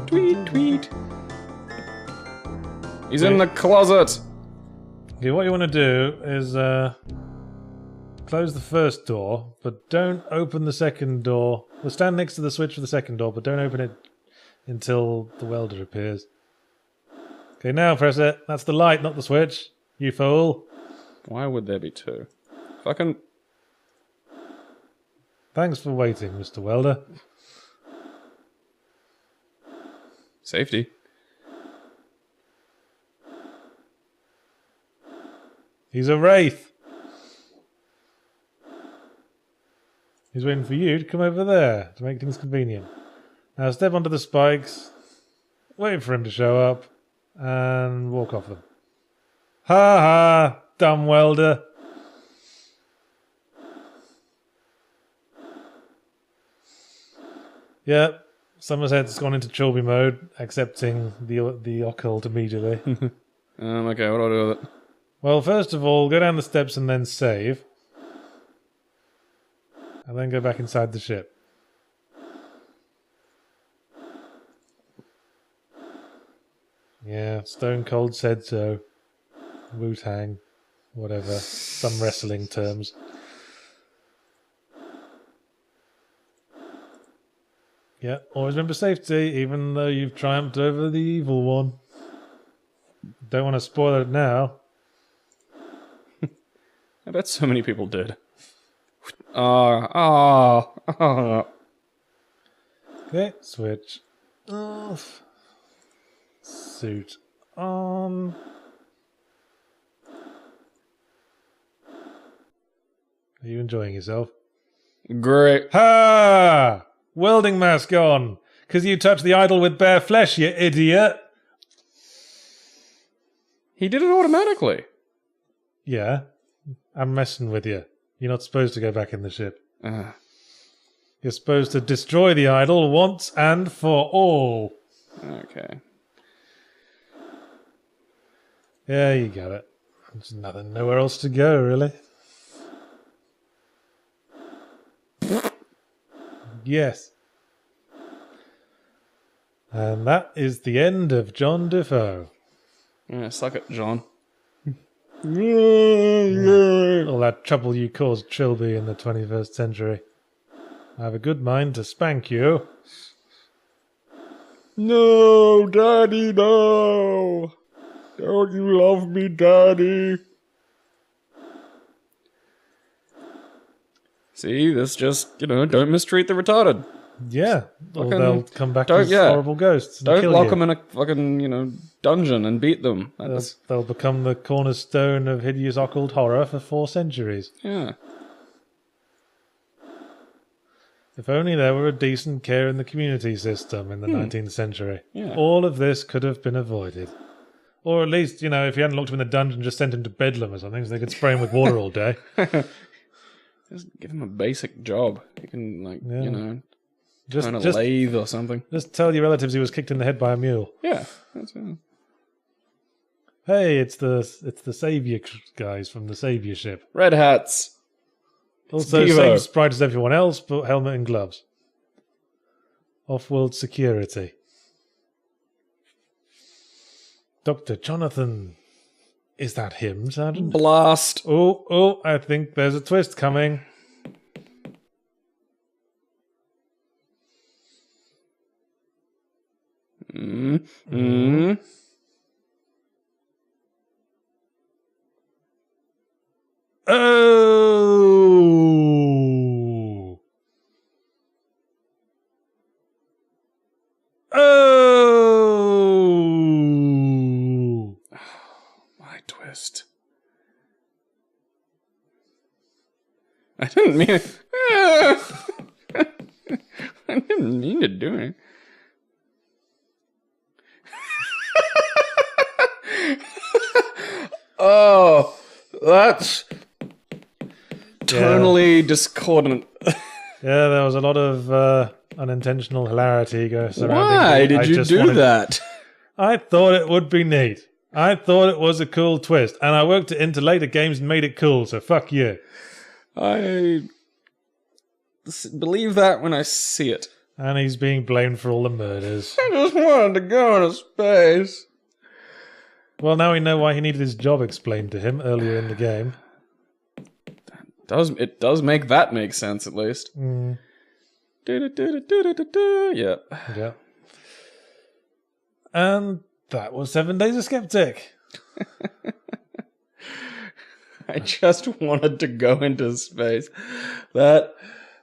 Tweet, tweet. He's in the closet! Okay, what you want to do is close the first door, but don't open the second door. We'll stand next to the switch for the second door, but don't open it until the welder appears. Okay, now press it. That's the light, not the switch. You fool. Why would there be two? Fucking... Thanks for waiting, Mr. Welder. Safety. He's a wraith. He's waiting for you to come over there to make things convenient. Now step onto the spikes, wait for him to show up, and walk off them. Ha ha, dumb welder. Yep, Somerset's gone into Chorby mode, accepting the occult immediately. Okay, what do I do with it? Well, first of all, go down the steps and then save. And then go back inside the ship. Yeah, Stone Cold said so. Wu-Tang. Whatever. Some wrestling terms. Yeah, always remember safety, even though you've triumphed over the evil one. Don't want to spoil it now. I bet so many people did. Oh. Okay, switch off. Suit on. Are you enjoying yourself? Great. Ha! Welding mask on. 'Cause you touched the idol with bare flesh, you idiot. He did it automatically. Yeah, I'm messing with you. You're not supposed to go back in the ship. You're supposed to destroy the idol once and for all. Okay. Yeah, you got it. There's nowhere else to go, really. Yes. And that is the end of John DeFoe. Yeah, suck it, John. All that trouble you caused Trilby in the 21st century. I have a good mind to spank you. No, Daddy, no! Don't you love me, Daddy? See, this just, don't mistreat the retarded. Yeah, or Fucking- they'll come back as horrible ghosts and Don't kill lock you. them in a fucking, dungeon and beat them. That's, They'll become the cornerstone of hideous occult horror for 4 centuries. yeah. If only there were a decent care in the community system in the 19th century. Yeah. All of this could have been avoided. Or at least, if you hadn't locked him in the dungeon, just sent him to Bedlam or something, so they could spray him with water all day. Just give him a basic job. You can, turn a Just lathe or something. Just tell your relatives he was kicked in the head by a mule. Yeah. That's it. Hey, it's the Savior guys from the Savior ship. Red hats. Also, DeFoe. same sprite as everyone else, but helmet and gloves. Off-world security. Dr. Jonathan. Is that him, Sergeant? Blast. Oh, I think there's a twist coming. Oh! Oh! My twist. I didn't mean it. I didn't mean to do it. Oh, that's tonally discordant. Yeah, there was a lot of unintentional hilarity surrounding Why it. did you do that? I thought it would be neat. I thought it was a cool twist, and I worked it into later games and made it cool, so fuck you. I believe that when I see it. And he's being blamed for all the murders. I just wanted to go into space. Well, now we know why he needed his job explained to him earlier in the game. It does make that make sense, at least. Mm. Yeah. Yeah. And that was 7 Days of Skeptic. I just wanted to go into space. That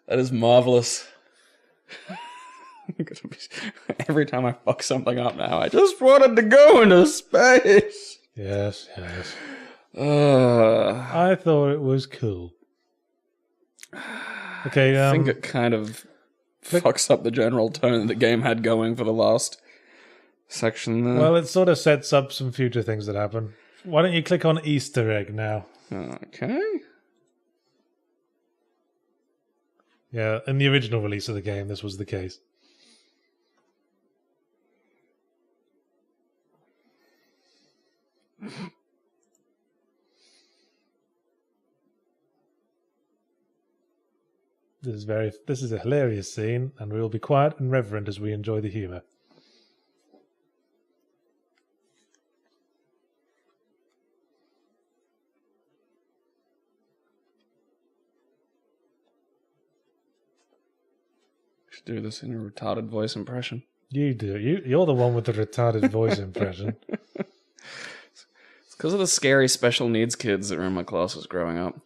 is marvelous. Every time I fuck something up now, I just wanted to go into space. Yes. I thought it was cool. Okay, I think it kind of fucks up the general tone that the game had going for the last section there. Well, it sort of sets up some future things that happen. Why don't you click on Easter egg now? Okay. Yeah, in the original release of the game, this was the case. This is a hilarious scene, and we will be quiet and reverent as we enjoy the humour. Should do this in your retarded voice impression. You do. You're the one with the retarded voice impression. It's because of the scary special needs kids that were in my classes growing up.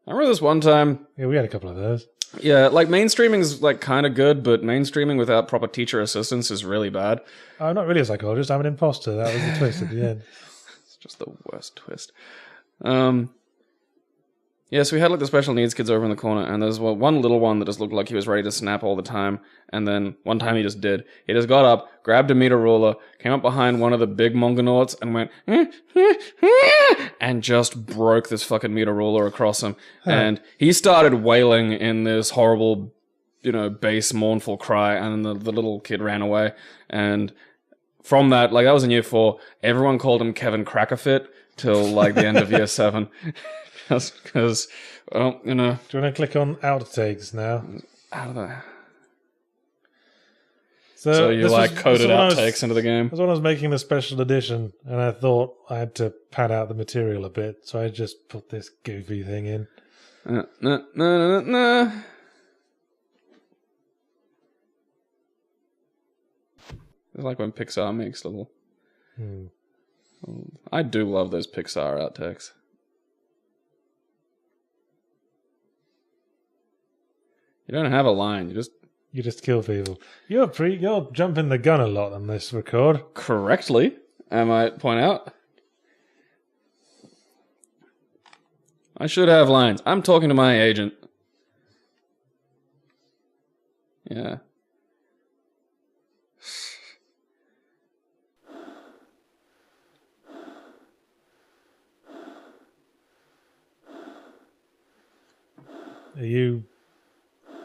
I remember this one time. Yeah, we had a couple of those. Yeah, like mainstreaming's like kind of good, but mainstreaming without proper teacher assistance is really bad. I'm not really a psychologist. I'm an imposter. That was the twist at the end. It's just the worst twist. Yeah, so we had like the special needs kids over in the corner, and there's one little one that just looked like he was ready to snap all the time, and then one time he just did. He just got up, grabbed a meter ruler, came up behind one of the big Mongonauts, and went, and just broke this fucking meter ruler across him. Huh. And he started wailing in this horrible, bass, mournful cry, and then the little kid ran away. And from that, like that was in year 4, everyone called him Kevin Crackerfit till like the end of year 7. Just because, well, Do you want to click on outtakes now? Out of there. So you like coded outtakes into the game? That's when I was making the special edition, and I thought I had to pad out the material a bit, so I just put this goofy thing in. No. It's like when Pixar makes little... I do love those Pixar outtakes. You don't have a line. You just kill people. You're jumping the gun a lot on this record. Correctly, I might point out. I should have lines. I'm talking to my agent. Yeah. Are you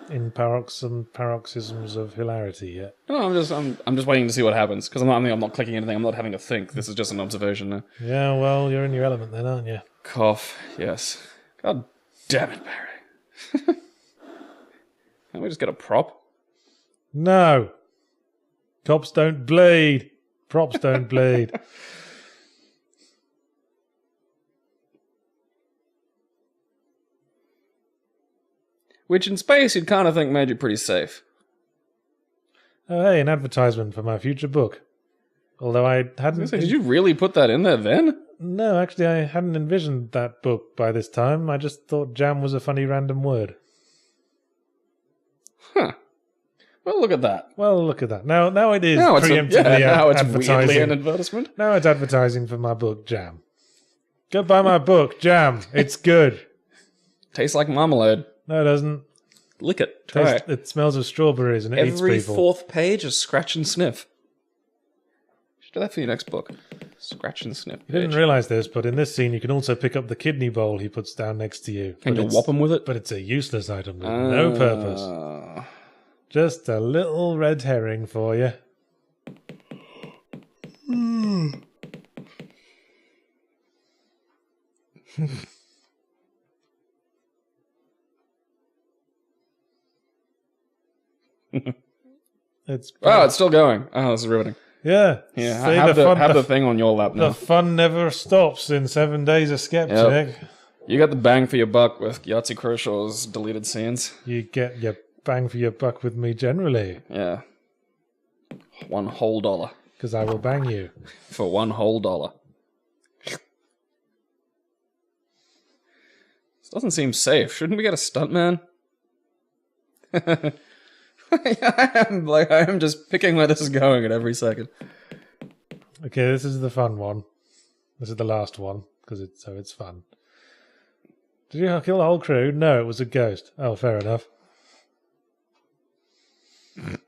in paroxysms of hilarity yet? No, I'm just waiting to see what happens because I'm not clicking anything. I'm not having to think. This is just an observation now. Yeah, well, you're in your element then, aren't you? Cough. Yes. God damn it, Barry. Can't we just get a prop? No. Cops don't bleed. Props don't bleed. Which in space you'd kind of think made you pretty safe. Oh, hey, an advertisement for my future book. Although I hadn't... Did you really put that in there then? No, actually I hadn't envisioned that book by this time. I just thought jam was a funny random word. Huh. Well, look at that. Now it is preemptively now it's advertising. Weirdly an advertisement. Now it's advertising for my book, Jam. Go buy my book, Jam. It's good. Tastes like marmalade. No, it doesn't. Lick it. Try it. It smells of strawberries and it eats Every people. fourth page is scratch and sniff. You should do that for your next book. Scratch and sniff. You didn't realise this, but in this scene you can also pick up the kidney bowl he puts down next to you. Can you whop him with it? But it's a useless item with no purpose. Just a little red herring for you. It's still going. Oh, this is riveting. Yeah. Yeah, See, have the thing on your lap now. The fun never stops in 7 days of Skeptic. Yep. You got the bang for your buck with Yahtzee Crowshaw's deleted scenes. You get your bang for your buck with me generally. Yeah. $1 whole. Because I will bang you. For $1 whole. This doesn't seem safe. Shouldn't we get a stuntman? I am just picking where this is going at every second. Okay, this is the fun one. This is the last one. so it's fun. Did you kill the whole crew? No, it was a ghost. Oh, fair enough. I'm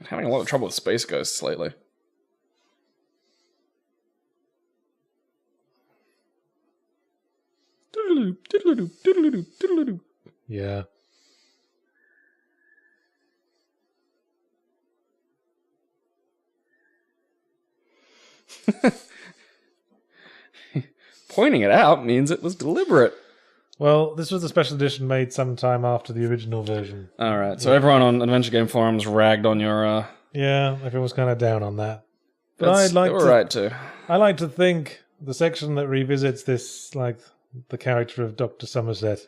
having a lot of trouble with space ghosts lately. Yeah. Pointing it out means it was deliberate. Well, this was a special edition made sometime after the original version. Alright, so everyone on Adventure Game Forums ragged on your... Yeah, everyone was kind of down on that. But they were right to. I like to think the section that revisits this, like, the character of Dr. Somerset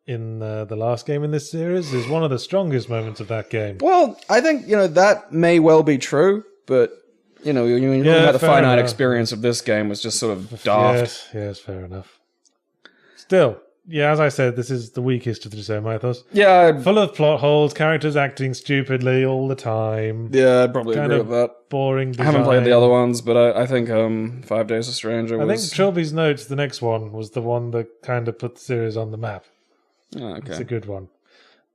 in the last game in this series is one of the strongest moments of that game. Well, I think, that may well be true, but... you talking about the finite experience of this game was just sort of daft. Yes, fair enough. Still, yeah, as I said, this is the weakest of the Chzo Mythos. Yeah. Full of plot holes, characters acting stupidly all the time. Yeah, I'd probably agree with that. Boring design. I haven't played the other ones, but I think 5 Days a Stranger was... I think Trilby's Notes, the next one, was the one that kind of put the series on the map. Oh, okay. It's a good one.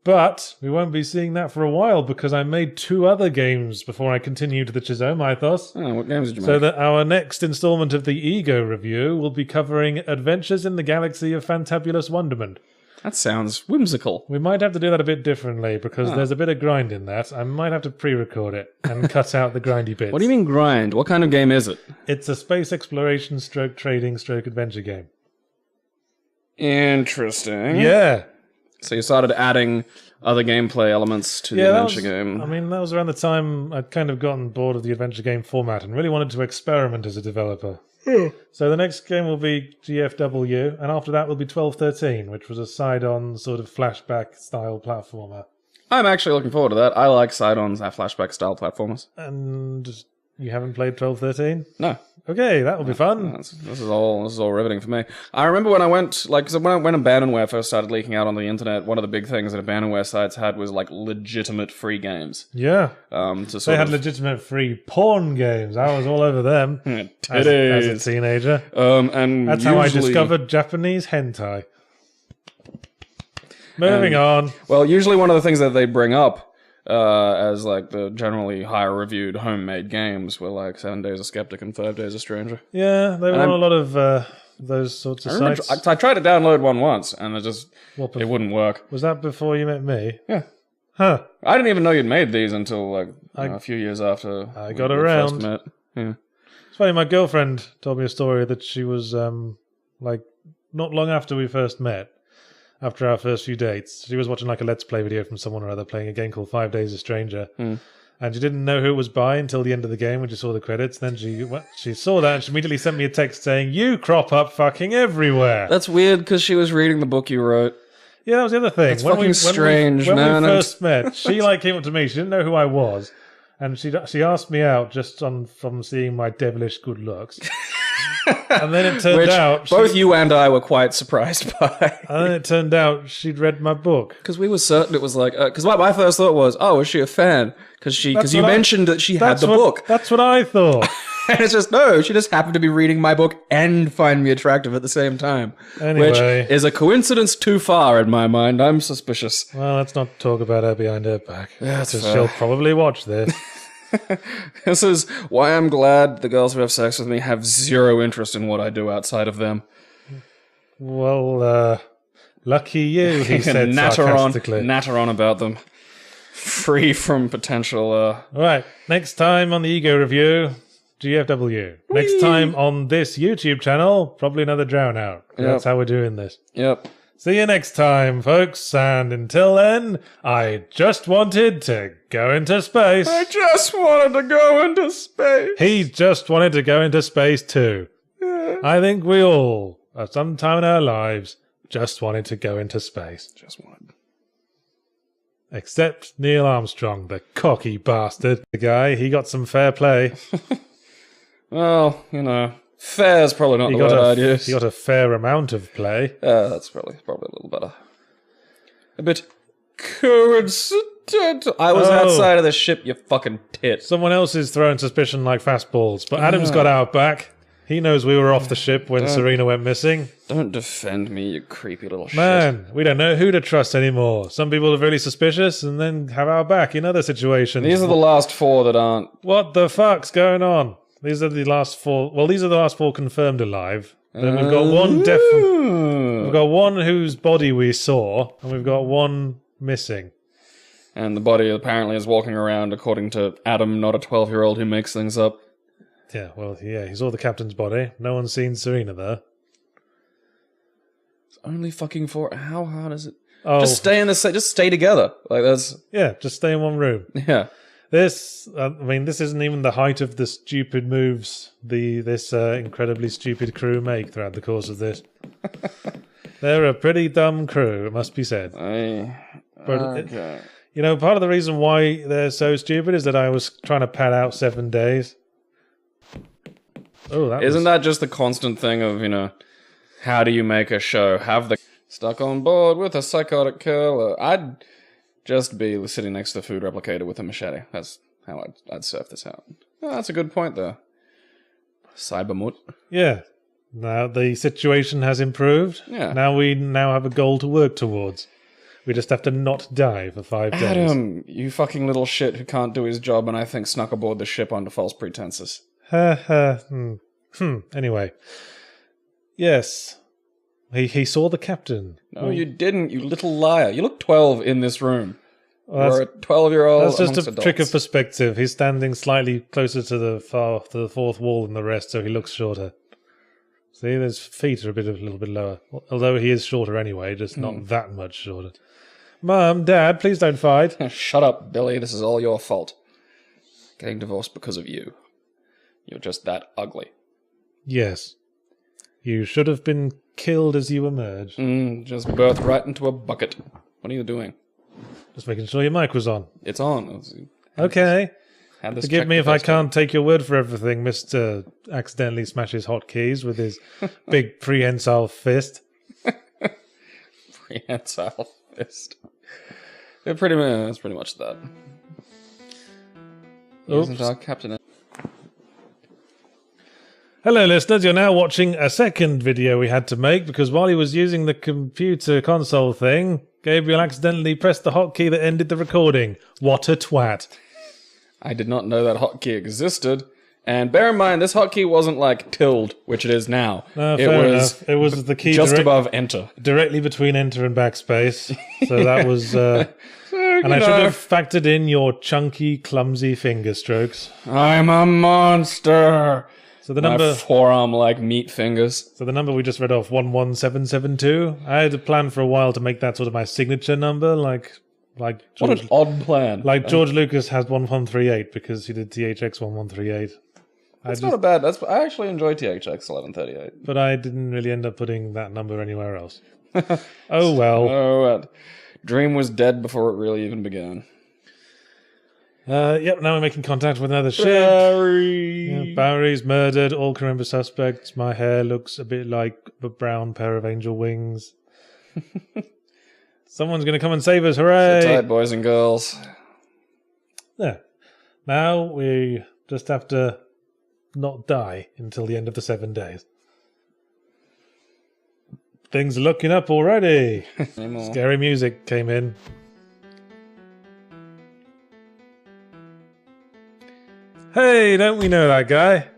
But we won't be seeing that for a while because I made 2 other games before I continued the Chzo Mythos. Oh, what games did you make? So that our next installment of the Ego review will be covering Adventures in the Galaxy of Fantabulous Wonderment. That sounds whimsical. We might have to do that a bit differently because there's a bit of grind in that. I might have to pre-record it and cut out the grindy bits. What do you mean grind? What kind of game is it? It's a space exploration stroke trading stroke adventure game. Interesting. Yeah. So you started adding other gameplay elements to the adventure game. I mean, that was around the time I'd kind of gotten bored of the adventure game format and really wanted to experiment as a developer. So the next game will be GFW, and after that will be 1213, which was a side-on sort of flashback-style platformer. I'm actually looking forward to that. I like side-ons, flashback-style platformers. And you haven't played 1213? No. Okay, that will be fun. This is all riveting for me. I remember when I went, because when abandonware first started leaking out on the internet, one of the big things that abandonware sites had was like legitimate free games. Yeah. They had legitimate free porn games. I was all over them as a teenager. And that's how I discovered Japanese hentai. Moving on. Well, usually one of the things that they bring up as like the generally higher reviewed homemade games were like 7 Days of Skeptic and 5 Days a Stranger. Yeah, they were on a lot of those sorts of sites. I tried to download one once and it wouldn't work. Was that before you met me? Yeah. Huh. I didn't even know you'd made these until like a few years after I got around. First met. Yeah. It's funny, my girlfriend told me a story that she was like not long after we first met. After our first few dates, she was watching like a Let's Play video from someone or other playing a game called 5 Days a Stranger. And she didn't know who it was by until the end of the game when she saw the credits. Then she saw that and she immediately sent me a text saying, "You crop up fucking everywhere." That's weird because she was reading the book you wrote. Yeah, that was the other thing. That's fucking strange, man. When we first met, she like came up to me. She didn't know who I was. And she asked me out just from seeing my devilish good looks. And then it turned out... both you and I were quite surprised by. And then it turned out she'd read my book. Because we were certain it was like... Because my first thought was, oh, is she a fan? Because you mentioned that she had the book. That's what I thought. And it's just, no, she just happened to be reading my book and find me attractive at the same time. Anyway. Which is a coincidence too far in my mind. I'm suspicious. Well, let's not talk about her behind her back. Yeah, that's fair. She'll probably watch this. This is why I'm glad the girls who have sex with me have zero interest in what I do outside of them. Well, lucky you, he said sarcastically. Natter on about them. Free from potential... Right, next time on the Ego Review, GFW. Whee! Next time on this YouTube channel, probably another drown out. Yep. That's how we're doing this. Yep. See you next time, folks, and until then, I just wanted to go into space. I just wanted to go into space. He just wanted to go into space too. Yeah. I think we all, at some time in our lives, just wanted to go into space. Just wanted. Except Neil Armstrong, the cocky bastard. The guy, he got some fair play. Well, fair's probably not the word I'd use. He got a fair amount of play. That's probably a little better. A bit coincidental. I was outside of the ship, you fucking tit. Someone else is throwing suspicion like fastballs, but Adam's got our back. He knows we were off the ship when Serena went missing. Don't defend me, you creepy little shit. Man, we don't know who to trust anymore. Some people are really suspicious and then have our back in other situations. These are the last 4 that aren't. What the fuck's going on? These are the last 4. Well, these are the last 4 confirmed alive. Then we've got one We've got one whose body we saw, and we've got one missing. And the body apparently is walking around, according to Adam, not a 12-year-old who makes things up. Yeah, well, yeah, he saw the captain's body. No one's seen Serena there. It's only fucking 4. How hard is it? Oh, Just stay in the just stay together. Like that's yeah, just stay in one room. yeah. This isn't even the height of the stupid moves this incredibly stupid crew make throughout the course of this. They're a pretty dumb crew, it must be said. Okay. You know, part of the reason why they're so stupid is that I was trying to pad out 7 days. Oh, Isn't that just the constant thing of, you know, how do you make a show? Have the stuck on board with a psychotic killer. I'd just be sitting next to the food replicator with a machete. That's how I'd surf this out. Oh, that's a good point, though. Cybermut. Yeah. Now the situation has improved. Yeah. Now we have a goal to work towards. We just have to not die for 5 days. Adam, you fucking little shit who can't do his job and I think snuck aboard the ship under false pretenses. Ha ha. Anyway. Yes. He saw the captain. No, you didn't, you little liar. You look 12 in this room. Well, You're a 12-year-old. That's just a adults. trick of perspective. He's standing slightly closer to the fourth wall than the rest, so he looks shorter. See, his feet are a little bit lower. Although he is shorter anyway, just not that much shorter. Mum, Dad, please don't fight. Shut up, Billy. This is all your fault. Getting divorced because of you. You're just that ugly. Yes. You should have been killed as you emerged. Just birthed right into a bucket. What are you doing? Just making sure your mic was on. It's on. Okay. Had this Forgive checked me the if I first time. can't take your word for everything, Mr. Accidentally Smashes Hotkeys with his big prehensile fist. Prehensile fist. That's pretty much that. Oops. Isn't our captain? Hello, listeners. You're now watching a second video we had to make because while he was using the computer console thing, Gabriel accidentally pressed the hotkey that ended the recording. What a twat. I did not know that hotkey existed. And bear in mind, this hotkey wasn't like tilde, which it is now. Fair enough. It was the key just above enter. Directly between enter and backspace. So that was... and I should have factored in your chunky, clumsy finger strokes. I'm a monster. So the number... My forearm-like meat fingers. So the number we just read off, 11772, I had a plan for a while to make that sort of my signature number, like What George, an odd plan. like George Lucas has 1138 because he did THX 1138. That's not a bad... I actually enjoy THX 1138. But I didn't really end up putting that number anywhere else. Oh well. Oh, Dream was dead before it really even began. Yep, now we're making contact with another ship. Barry. Yeah, Barry's murdered, all crew member suspects. My hair looks a bit like a brown pair of angel wings. Someone's going to come and save us, hooray! Sit tight, boys and girls. Yeah. Now we just have to not die until the end of the 7 days. Things are looking up already. Scary music came in. Hey, don't we know that guy?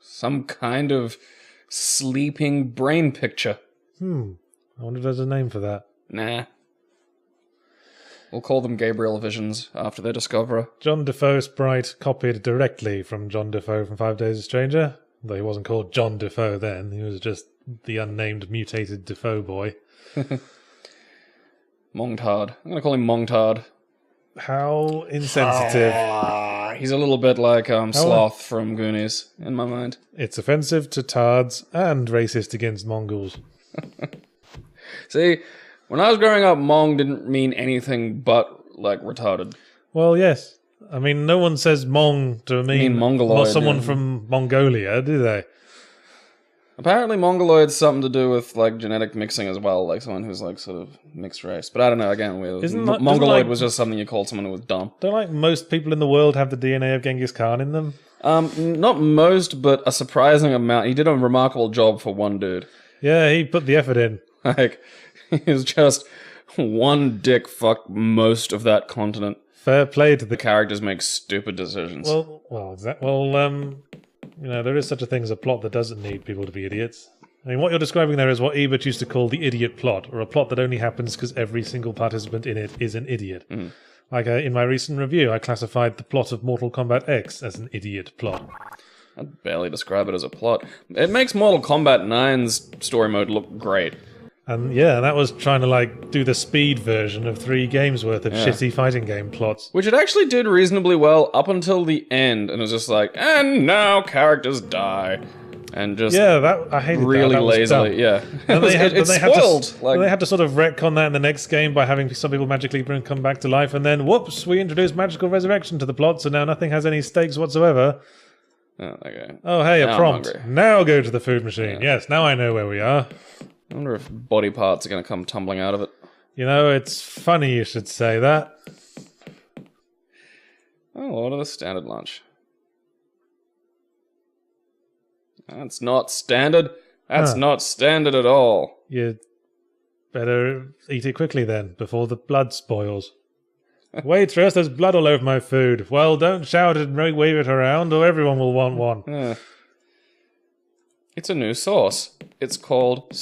Some kind of sleeping brain picture. I wonder if there's a name for that. Nah. We'll call them Gabriel Visions after their discoverer. John DeFoe sprite copied directly from John DeFoe from 5 Days a Stranger. Though he wasn't called John DeFoe then. He was just the unnamed mutated DeFoe boy. Mongtard. I'm going to call him Mongtard. How insensitive. He's a little bit like Sloth from Goonies, in my mind. It's offensive to tards and racist against Mongols. See, when I was growing up, Mong didn't mean anything but, like, retarded. Well, yes. I mean, no one says Mong to mean Mongoloid, someone yeah. from Mongolia, do they? Apparently, Mongoloid's something to do with like genetic mixing as well, like someone who's like sort of mixed race. But I don't know. Again, Mongoloid was just something you called someone who was dumb. Don't like most people in the world have the DNA of Genghis Khan in them? Not most, but a surprising amount. He did a remarkable job for one dude. Yeah, he put the effort in. Like, he was just one dick fucked most of that continent. Fair play to the Characters make stupid decisions. There is such a thing as a plot that doesn't need people to be idiots. I mean, what you're describing there is what Ebert used to call the idiot plot, or a plot that only happens because every single participant in it is an idiot. Mm. Like in my recent review, I classified the plot of Mortal Kombat X as an idiot plot. I'd barely describe it as a plot. It makes Mortal Kombat 9's story mode look great. And yeah, that was trying to like do the speed version of 3 games worth of shitty fighting game plots. Which it actually did reasonably well up until the end, and it was just like, and now characters die. And just I hated really that. That was lazily, dumb. yeah. And It's spoiled. They had to sort of retcon that in the next game by having some people magically come back to life, and then whoops, we introduced magical resurrection to the plot, so now nothing has any stakes whatsoever. Oh, okay. Oh, hey, Now a I'm prompt. hungry. Now go to the food machine. Yeah. Yes, now I know where we are. I wonder if body parts are going to come tumbling out of it. You know, it's funny you should say that. Oh, order the standard lunch. That's not standard. That's not standard at all. You better eat it quickly then, before the blood spoils. Waitress, there's blood all over my food. Well, don't shout it and wave it around, or everyone will want one. It's a new sauce. It's called